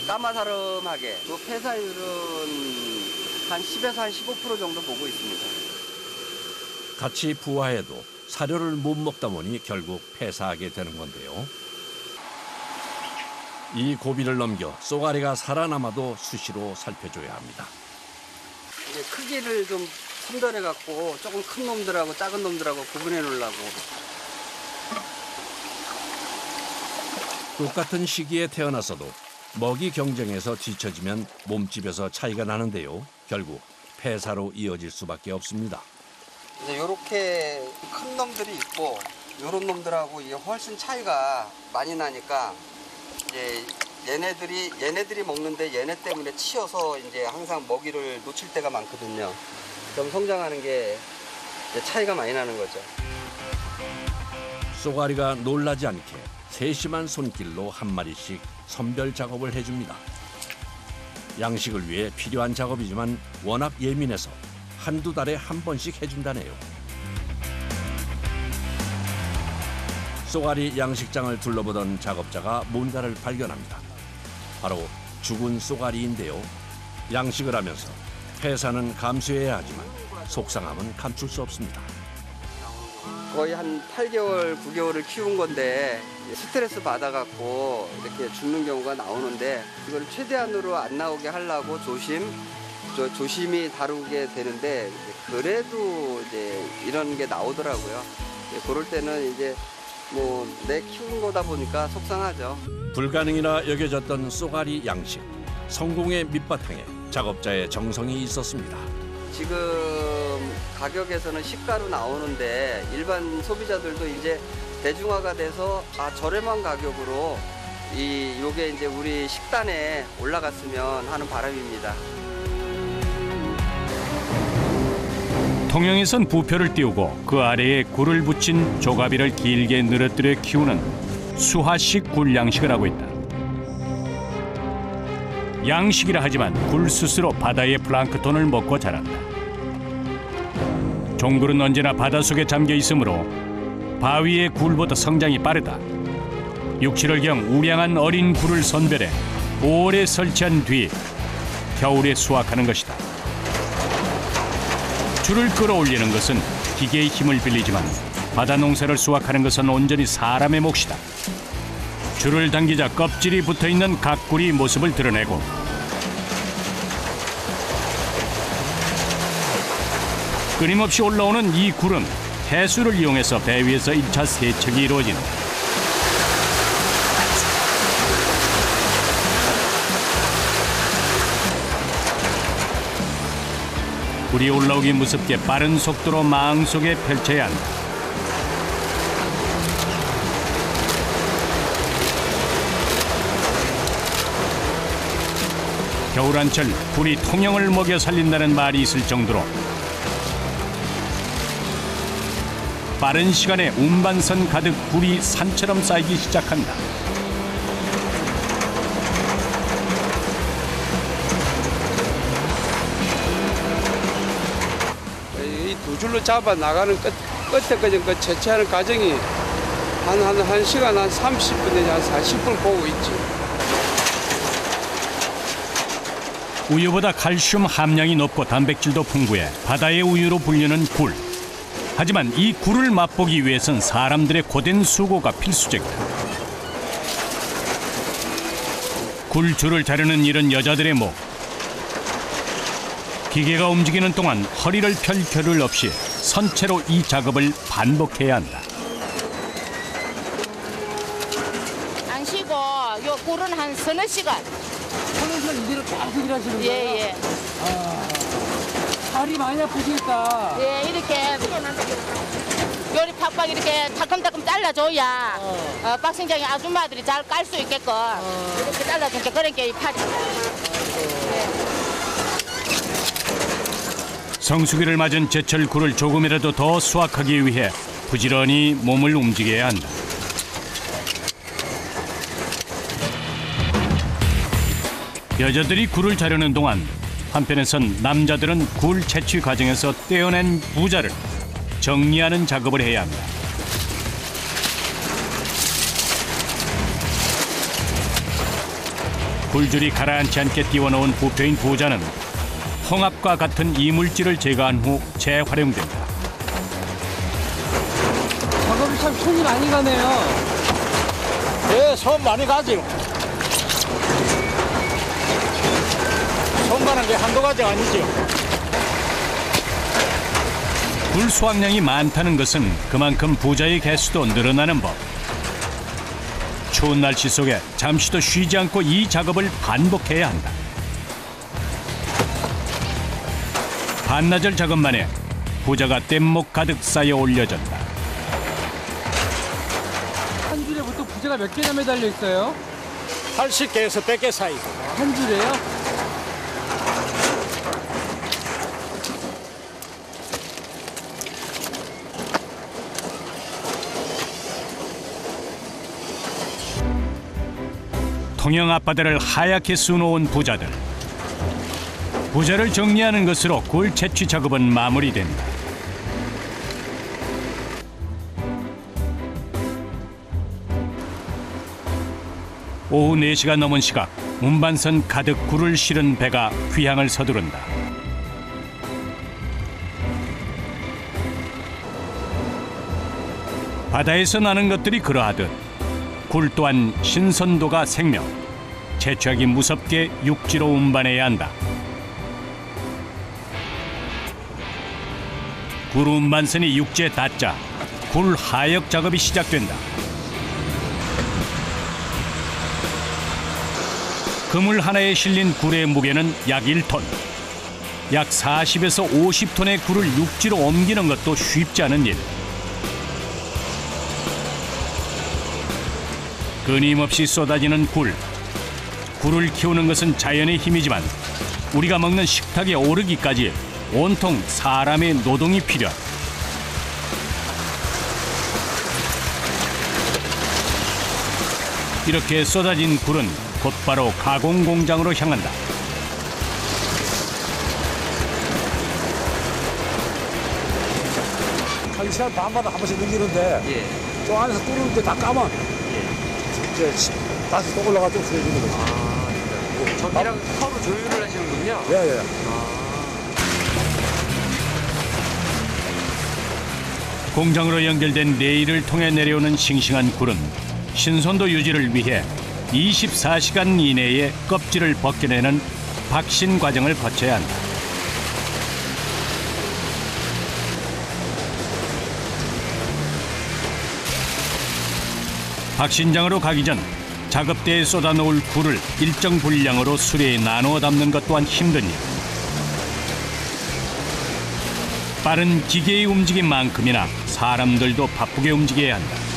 까마사름하게. 그 폐사율은 한 10에서 한 15% 정도 보고 있습니다. 같이 부화해도 사료를 못 먹다 보니 결국 폐사하게 되는 건데요. 이 고비를 넘겨 쏘가리가 살아남아도 수시로 살펴줘야 합니다. 이제 크기를 좀 선별해 갖고 조금 큰 놈들하고 작은 놈들하고 구분해 놓으려고. 똑같은 시기에 태어났어도 먹이 경쟁에서 뒤처지면 몸집에서 차이가 나는데요. 결국 폐사로 이어질 수밖에 없습니다. 이제 이렇게 큰 놈들이 있고 이런 놈들하고 이게 훨씬 차이가 많이 나니까 이제 얘네들이 먹는데 얘네 때문에 치여서 이제 항상 먹이를 놓칠 때가 많거든요. 그럼 성장하는 게 이제 차이가 많이 나는 거죠. 쏘가리가 놀라지 않게 세심한 손길로 한 마리씩 선별 작업을 해줍니다. 양식을 위해 필요한 작업이지만 워낙 예민해서 한두 달에 한 번씩 해준다네요. 쏘가리 양식장을 둘러보던 작업자가 뭔가를 발견합니다. 바로 죽은 쏘가리인데요. 양식을 하면서 폐사는 감수해야 하지만 속상함은 감출 수 없습니다. 거의 한 8개월, 9개월을 키운 건데 스트레스 받아갖고 이렇게 죽는 경우가 나오는데 이걸 최대한으로 안 나오게 하려고 조심히 다루게 되는데 그래도 이제 이런 게 나오더라고요. 그럴 때는 이제 뭐 내 키운 거다 보니까 속상하죠. 불가능이라 여겨졌던 쏘가리 양식. 성공의 밑바탕에 작업자의 정성이 있었습니다. 지금 가격에서는 시가로 나오는데 일반 소비자들도 이제 대중화가 돼서 저렴한 가격으로 요게 이제 우리 식단에 올라갔으면 하는 바람입니다. 통영에선 부표를 띄우고 그 아래에 굴을 붙인 조가비를 길게 늘어뜨려 키우는 수화식 굴 양식을 하고 있다. 양식이라 하지만 굴 스스로 바다의 플랑크톤을 먹고 자란다. 종굴은 언제나 바닷속에 잠겨 있으므로 바위의 굴보다 성장이 빠르다. 6, 7월경 우량한 어린 굴을 선별해 오래 설치한 뒤 겨울에 수확하는 것이다. 줄을 끌어올리는 것은 기계의 힘을 빌리지만 바다 농사를 수확하는 것은 온전히 사람의 몫이다. 줄을 당기자 껍질이 붙어있는 각 굴이 모습을 드러내고 끊임없이 올라오는 이 굴은 해수를 이용해서 배 위에서 1차 세척이 이루어진다. 굴이 올라오기 무섭게 빠른 속도로 망 속에 펼쳐야 한다. 겨울한철 굴이 통영을 먹여 살린다는 말이 있을 정도로 빠른 시간에 운반선 가득 굴이 산처럼 쌓이기 시작한다. 이 두 줄로 잡아 나가는 끝에까지 그 채취하는 과정이 한 시간 한 30분 내지 한 40분 보고 있지. 우유보다 칼슘 함량이 높고 단백질도 풍부해 바다의 우유로 불리는 굴. 하지만 이 굴을 맛보기 위해선 사람들의 고된 수고가 필수적이다. 굴줄을 자르는 일은 여자들의 목. 기계가 움직이는 동안 허리를 펼 겨를 없이 선체로 이 작업을 반복해야 한다. 안 쉬고 요 굴은 한 서너 시간. 서너 시간 이대로 계속 일하시는 거예요? 예. 다리 많이 아프시겠다. 예, 이렇게 요리 팍팍 이렇게 타끔타끔 잘라줘야 박싱장에 아줌마들이 잘 깔 수 있게끔 이렇게 잘라주니까 그런 게 이 팔이. 성수기를 맞은 제철 굴을 조금이라도 더 수확하기 위해 부지런히 몸을 움직여야 한다. 여자들이 굴을 자르는 동안 한편에선 남자들은 굴 채취 과정에서 떼어낸 부자를 정리하는 작업을 해야 합니다. 굴줄이 가라앉지 않게 띄워놓은 부표인 부자는 홍합과 같은 이물질을 제거한 후 재활용된다. 작업이 참 손이 많이 가네요. 네, 손 많이 가지요. 손 가는 게 한두 가지가 아니죠. 굴 수확량이 많다는 것은 그만큼 부자의 개수도 늘어나는 법. 추운 날씨 속에 잠시도 쉬지 않고 이 작업을 반복해야 한다. 반나절 작업만에 부자가 뗏목 가득 쌓여 올려졌다. 한 줄에 보통 부재가 몇 개나 매달려 있어요? 80개에서 100개 사이. 한 줄에요? 통영 앞바다를 하얗게 수놓은 부자들. 부자를 정리하는 것으로 굴 채취 작업은 마무리된다. 오후 4시가 넘은 시각, 운반선 가득 굴을 실은 배가 귀향을 서두른다. 바다에서 나는 것들이 그러하듯 굴 또한 신선도가 생명, 채취하기 무섭게 육지로 운반해야 한다. 굴 운반선이 육지에 닿자 굴 하역 작업이 시작된다. 그물 하나에 실린 굴의 무게는 약 1톤. 약 40에서 50톤의 굴을 육지로 옮기는 것도 쉽지 않은 일. 끊임없이 쏟아지는 굴. 굴을 키우는 것은 자연의 힘이지만 우리가 먹는 식탁에 오르기까지 온통 사람의 노동이 필요하다. 이렇게 쏟아진 굴은 곧바로 가공 공장으로 향한다. 한 시간 반마다 한 번씩 넘기는데 저 안에서 뚫을 때 다 까면 이제 다시 또 올라가 좀 수해주는 거지. 전기랑 서로 조율을 하시는군요. 예. 공장으로 연결된 레일을 통해 내려오는 싱싱한 굴은 신선도 유지를 위해 24시간 이내에 껍질을 벗겨내는 박신 과정을 거쳐야 한다. 박신장으로 가기 전 작업대에 쏟아놓을 굴을 일정 분량으로 수레에 나누어 담는 것 또한 힘든 일. 빠른 기계의 움직임만큼이나 사람들도 바쁘게 움직여야 한다.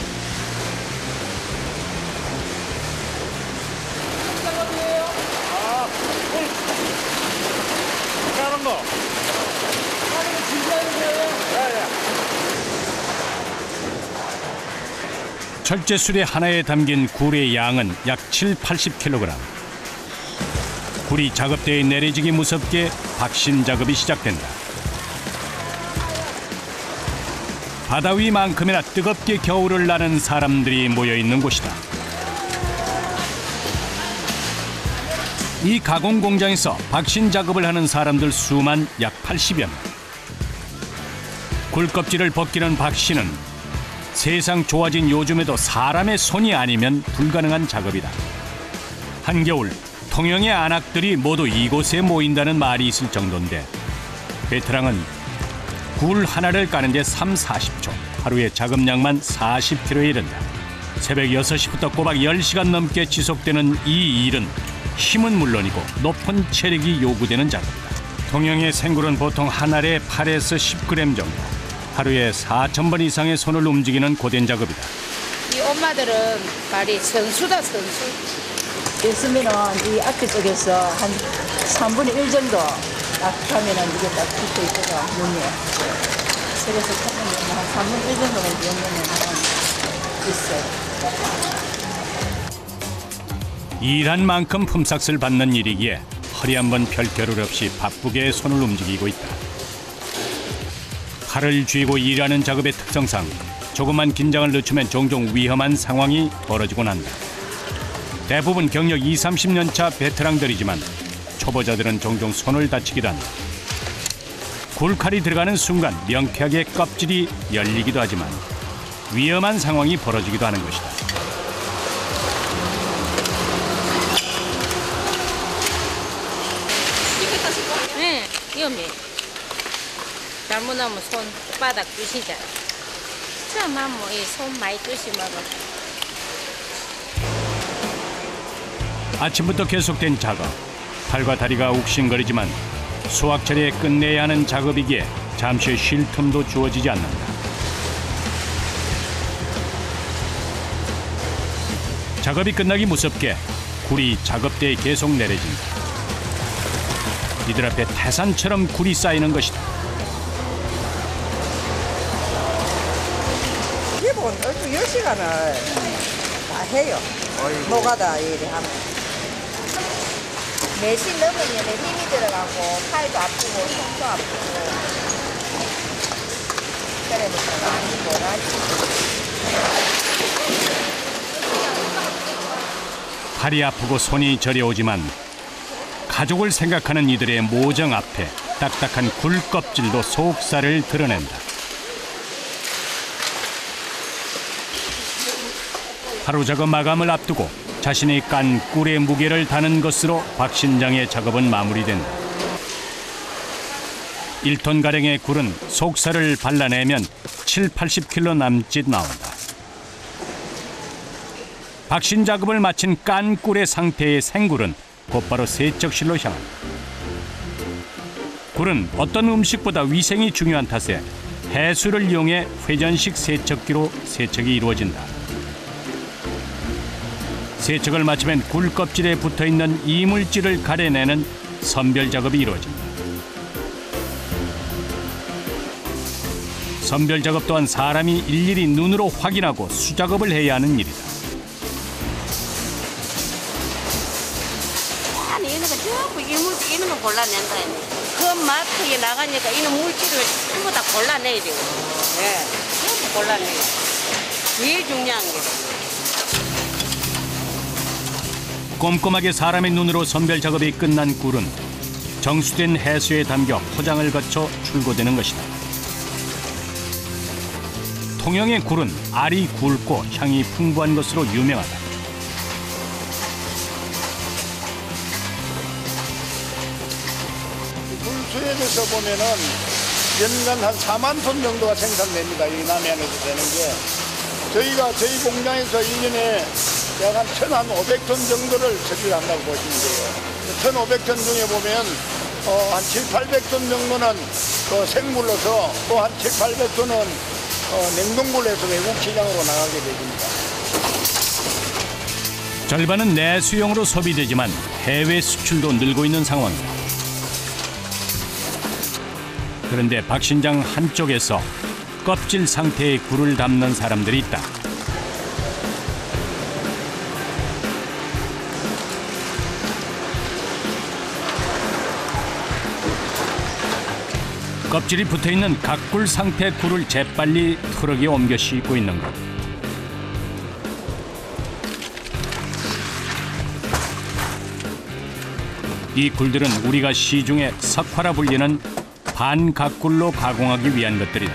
철제 수레 하나에 담긴 굴의 양은 약 7-80kg. 굴이 작업대에 내려지기 무섭게 박신 작업이 시작된다. 바다 위만큼이나 뜨겁게 겨울을 나는 사람들이 모여 있는 곳이다. 이 가공 공장에서 박신 작업을 하는 사람들 수만 약 80여 명. 굴 껍질을 벗기는 박신은 세상 좋아진 요즘에도 사람의 손이 아니면 불가능한 작업이다. 한겨울 통영의 안악들이 모두 이곳에 모인다는 말이 있을 정도인데 베테랑은 굴 하나를 까는데 30-40초, 하루에 작업량만 40kg에 이른다. 새벽 6시부터 꼬박 10시간 넘게 지속되는 이 일은 힘은 물론이고 높은 체력이 요구되는 작업이다. 통영의 생굴은 보통 한 알에 8에서 10g 정도. 하루에 4,000번 이상의 손을 움직이는 고된 작업이다. 이 엄마들은 말이 선수다, 선수. 있으면은 이 앞에 쪽에서 한 3분의 1 정도 딱 하면은 이게 딱 붙어 있거든, 눈에. 그래서 하면 한 3분의 1 정도는 연면은 있어요. 일한 만큼 품삯을 받는 일이기에 허리 한번 펼 겨를 없이 바쁘게 손을 움직이고 있다. 팔을 쥐고 일하는 작업의 특성상 조금만 긴장을 늦추면 종종 위험한 상황이 벌어지곤 한다. 대부분 경력 20-30년 차 베테랑들이지만 초보자들은 종종 손을 다치기도 한다. 굴칼이 들어가는 순간 명쾌하게 껍질이 열리기도 하지만 위험한 상황이 벌어지기도 하는 것이다. 네, 위험해. 잘못하면 손바닥 부시잖아. 처음만 뭐 손 많이 조심하고. 아침부터 계속된 작업. 팔과 다리가 욱신거리지만 수확철에 끝내야 하는 작업이기에 잠시 쉴 틈도 주어지지 않는다. 작업이 끝나기 무섭게 굴이 작업대에 계속 내려진다. 이들 앞에 태산처럼 굴이 쌓이는 것이다. 기본 12시간을 다 해요. 노가다 일을 하면. 4시 넘으면 힘이 들어가고 팔도 아프고 손도 아프고 그래서 많이 못하지. 팔이 아프고 손이 저려오지만 가족을 생각하는 이들의 모정 앞에 딱딱한 굴 껍질도 속살을 드러낸다. 하루 작업 마감을 앞두고 자신이 깐 꿀의 무게를 다는 것으로 박신장의 작업은 마무리된다. 1톤가량의 굴은 속살을 발라내면 7-80kg 남짓 나온다. 박신 작업을 마친 깐 꿀의 상태의 생굴은 곧바로 세척실로 향한다. 굴은 어떤 음식보다 위생이 중요한 탓에 해수를 이용해 회전식 세척기로 세척이 이루어진다. 세척을 마치면 굴 껍질에 붙어있는 이물질을 가려내는 선별 작업이 이루어진다. 선별 작업 또한 사람이 일일이 눈으로 확인하고 수작업을 해야 하는 일이다. 아니 이런 거 전부 이물질 이런 거 골라낸다. 그 마트에 나가니까 이런 물질을 전부 다 골라내야 되고, 예, 전부 골라내요. 제일 중요한 게. 꼼꼼하게 사람의 눈으로 선별 작업이 끝난 굴은 정수된 해수에 담겨 포장을 거쳐 출고되는 것이다. 통영의 굴은 알이 굵고 향이 풍부한 것으로 유명하다. 굴수에 대해서 보면은 연간 한 4만 톤 정도가 생산됩니다. 이 남해안에서 되는 게. 저희가 저희 공장에서 1년에 약 한 1,500톤 정도를 처리를 한다고 보시면 돼요. 1,500톤 중에 보면 한 7, 800톤 정도는 생물로서 또 한 7, 800톤은 냉동굴로 해서 외국 시장으로 나가게 됩니다. 절반은 내수용으로 소비되지만 해외 수출도 늘고 있는 상황이다. 그런데 박신장 한쪽에서 껍질 상태의 굴을 담는 사람들이 있다. 껍질이 붙어있는 각굴 상태 굴을 재빨리 트럭에 옮겨 싣고 있는 것. 이 굴들은 우리가 시중에 석화라 불리는 반각굴로 가공하기 위한 것들이다.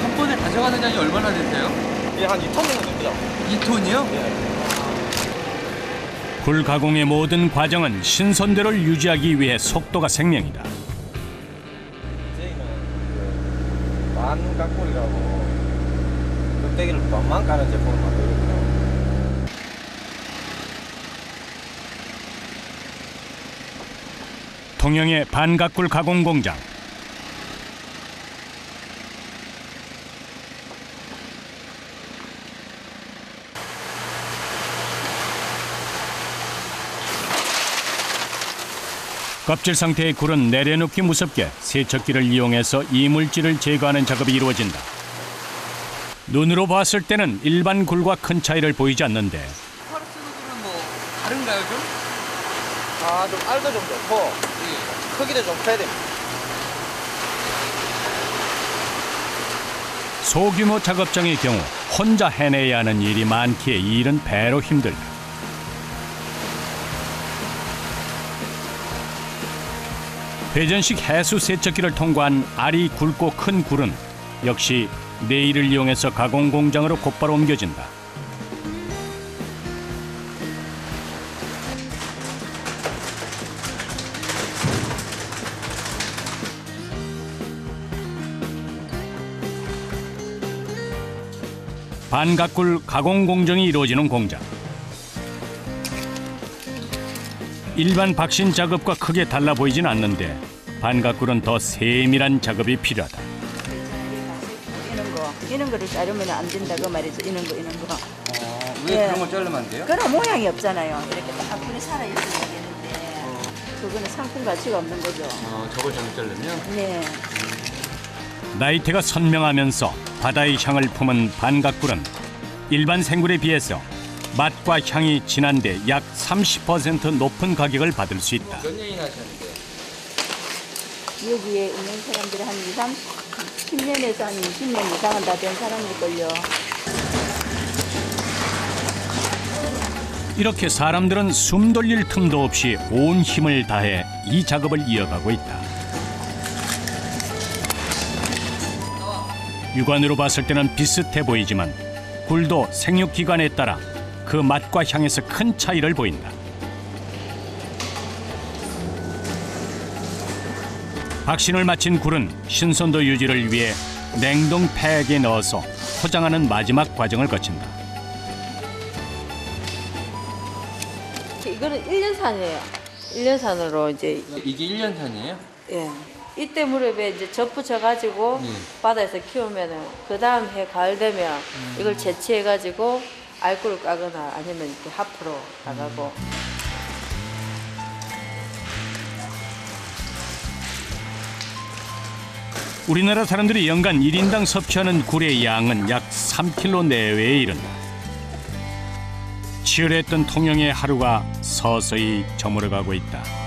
한 번에 가져가는 양이 얼마나 되세요? 예, 한 2톤 정도 됩니다. 2톤이요? 예. 굴 가공의 모든 과정은 신선도를 유지하기 위해 속도가 생명이다. 저희는 반각골이라고 껍데기를 반만 까는 제품을 만들거든요. 통영의 반각굴 가공 공장. 껍질 상태의 굴은 내려놓기 무섭게 세척기를 이용해서 이물질을 제거하는 작업이 이루어진다. 눈으로 봤을 때는 일반 굴과 큰 차이를 보이지 않는데 석화로 쓰는 굴은 뭐 다른가요 좀? 좀 알도 좀 좋고 크기도 좀 커야 됩니다. 소규모 작업장의 경우 혼자 해내야 하는 일이 많기에 이 일은 배로 힘들다. 회전식 해수 세척기를 통과한 알이 굵고 큰 굴은 역시 네일을 이용해서 가공 공장으로 곧바로 옮겨진다. 반각굴 가공 공정이 이루어지는 공장. 일반 박신 작업과 크게 달라 보이진 않는데 반각굴은 더 세밀한 작업이 필요하다. 이런 거를 자르면 안 된다 그 말이죠. 이런 거. 왜 예. 그런 걸 자르면 안 돼요? 그런 모양이 없잖아요. 이렇게 딱 한 분이 살아 있어야 되는데 그거는 상품 가치가 없는 거죠. 저걸 잘못 자르면? 네. 나이테가 선명하면서 바다의 향을 품은 반각굴은 일반 생굴에 비해서 맛과 향이 진한데 약 30% 높은 가격을 받을 수 있다. 몇 년이나 하셨는데? 여기에 있는 사람들이 한 10년에서 한 20년 이상은 다 된 사람일걸요. 이렇게 사람들은 숨 돌릴 틈도 없이 온 힘을 다해 이 작업을 이어가고 있다. 육안으로 봤을 때는 비슷해 보이지만 굴도 생육기간에 따라 그 맛과 향에서 큰 차이를 보인다. 박신을 마친 굴은 신선도 유지를 위해 냉동 팩에 넣어서 포장하는 마지막 과정을 거친다. 이거는 1년산이에요. 1년산으로 이제 이게 1년산이에요? 예. 이때 무렵에 이제 접붙여가지고 바다에서 키우면은 그 다음 해 가을 되면 이걸 채취해가지고 알코올을 까거나 아니면 이렇게 하프로 나가고. 우리나라 사람들이 연간 1인당 섭취하는 굴의 양은 약 3kg 내외에 이른다. 치열했던 통영의 하루가 서서히 저물어가고 있다.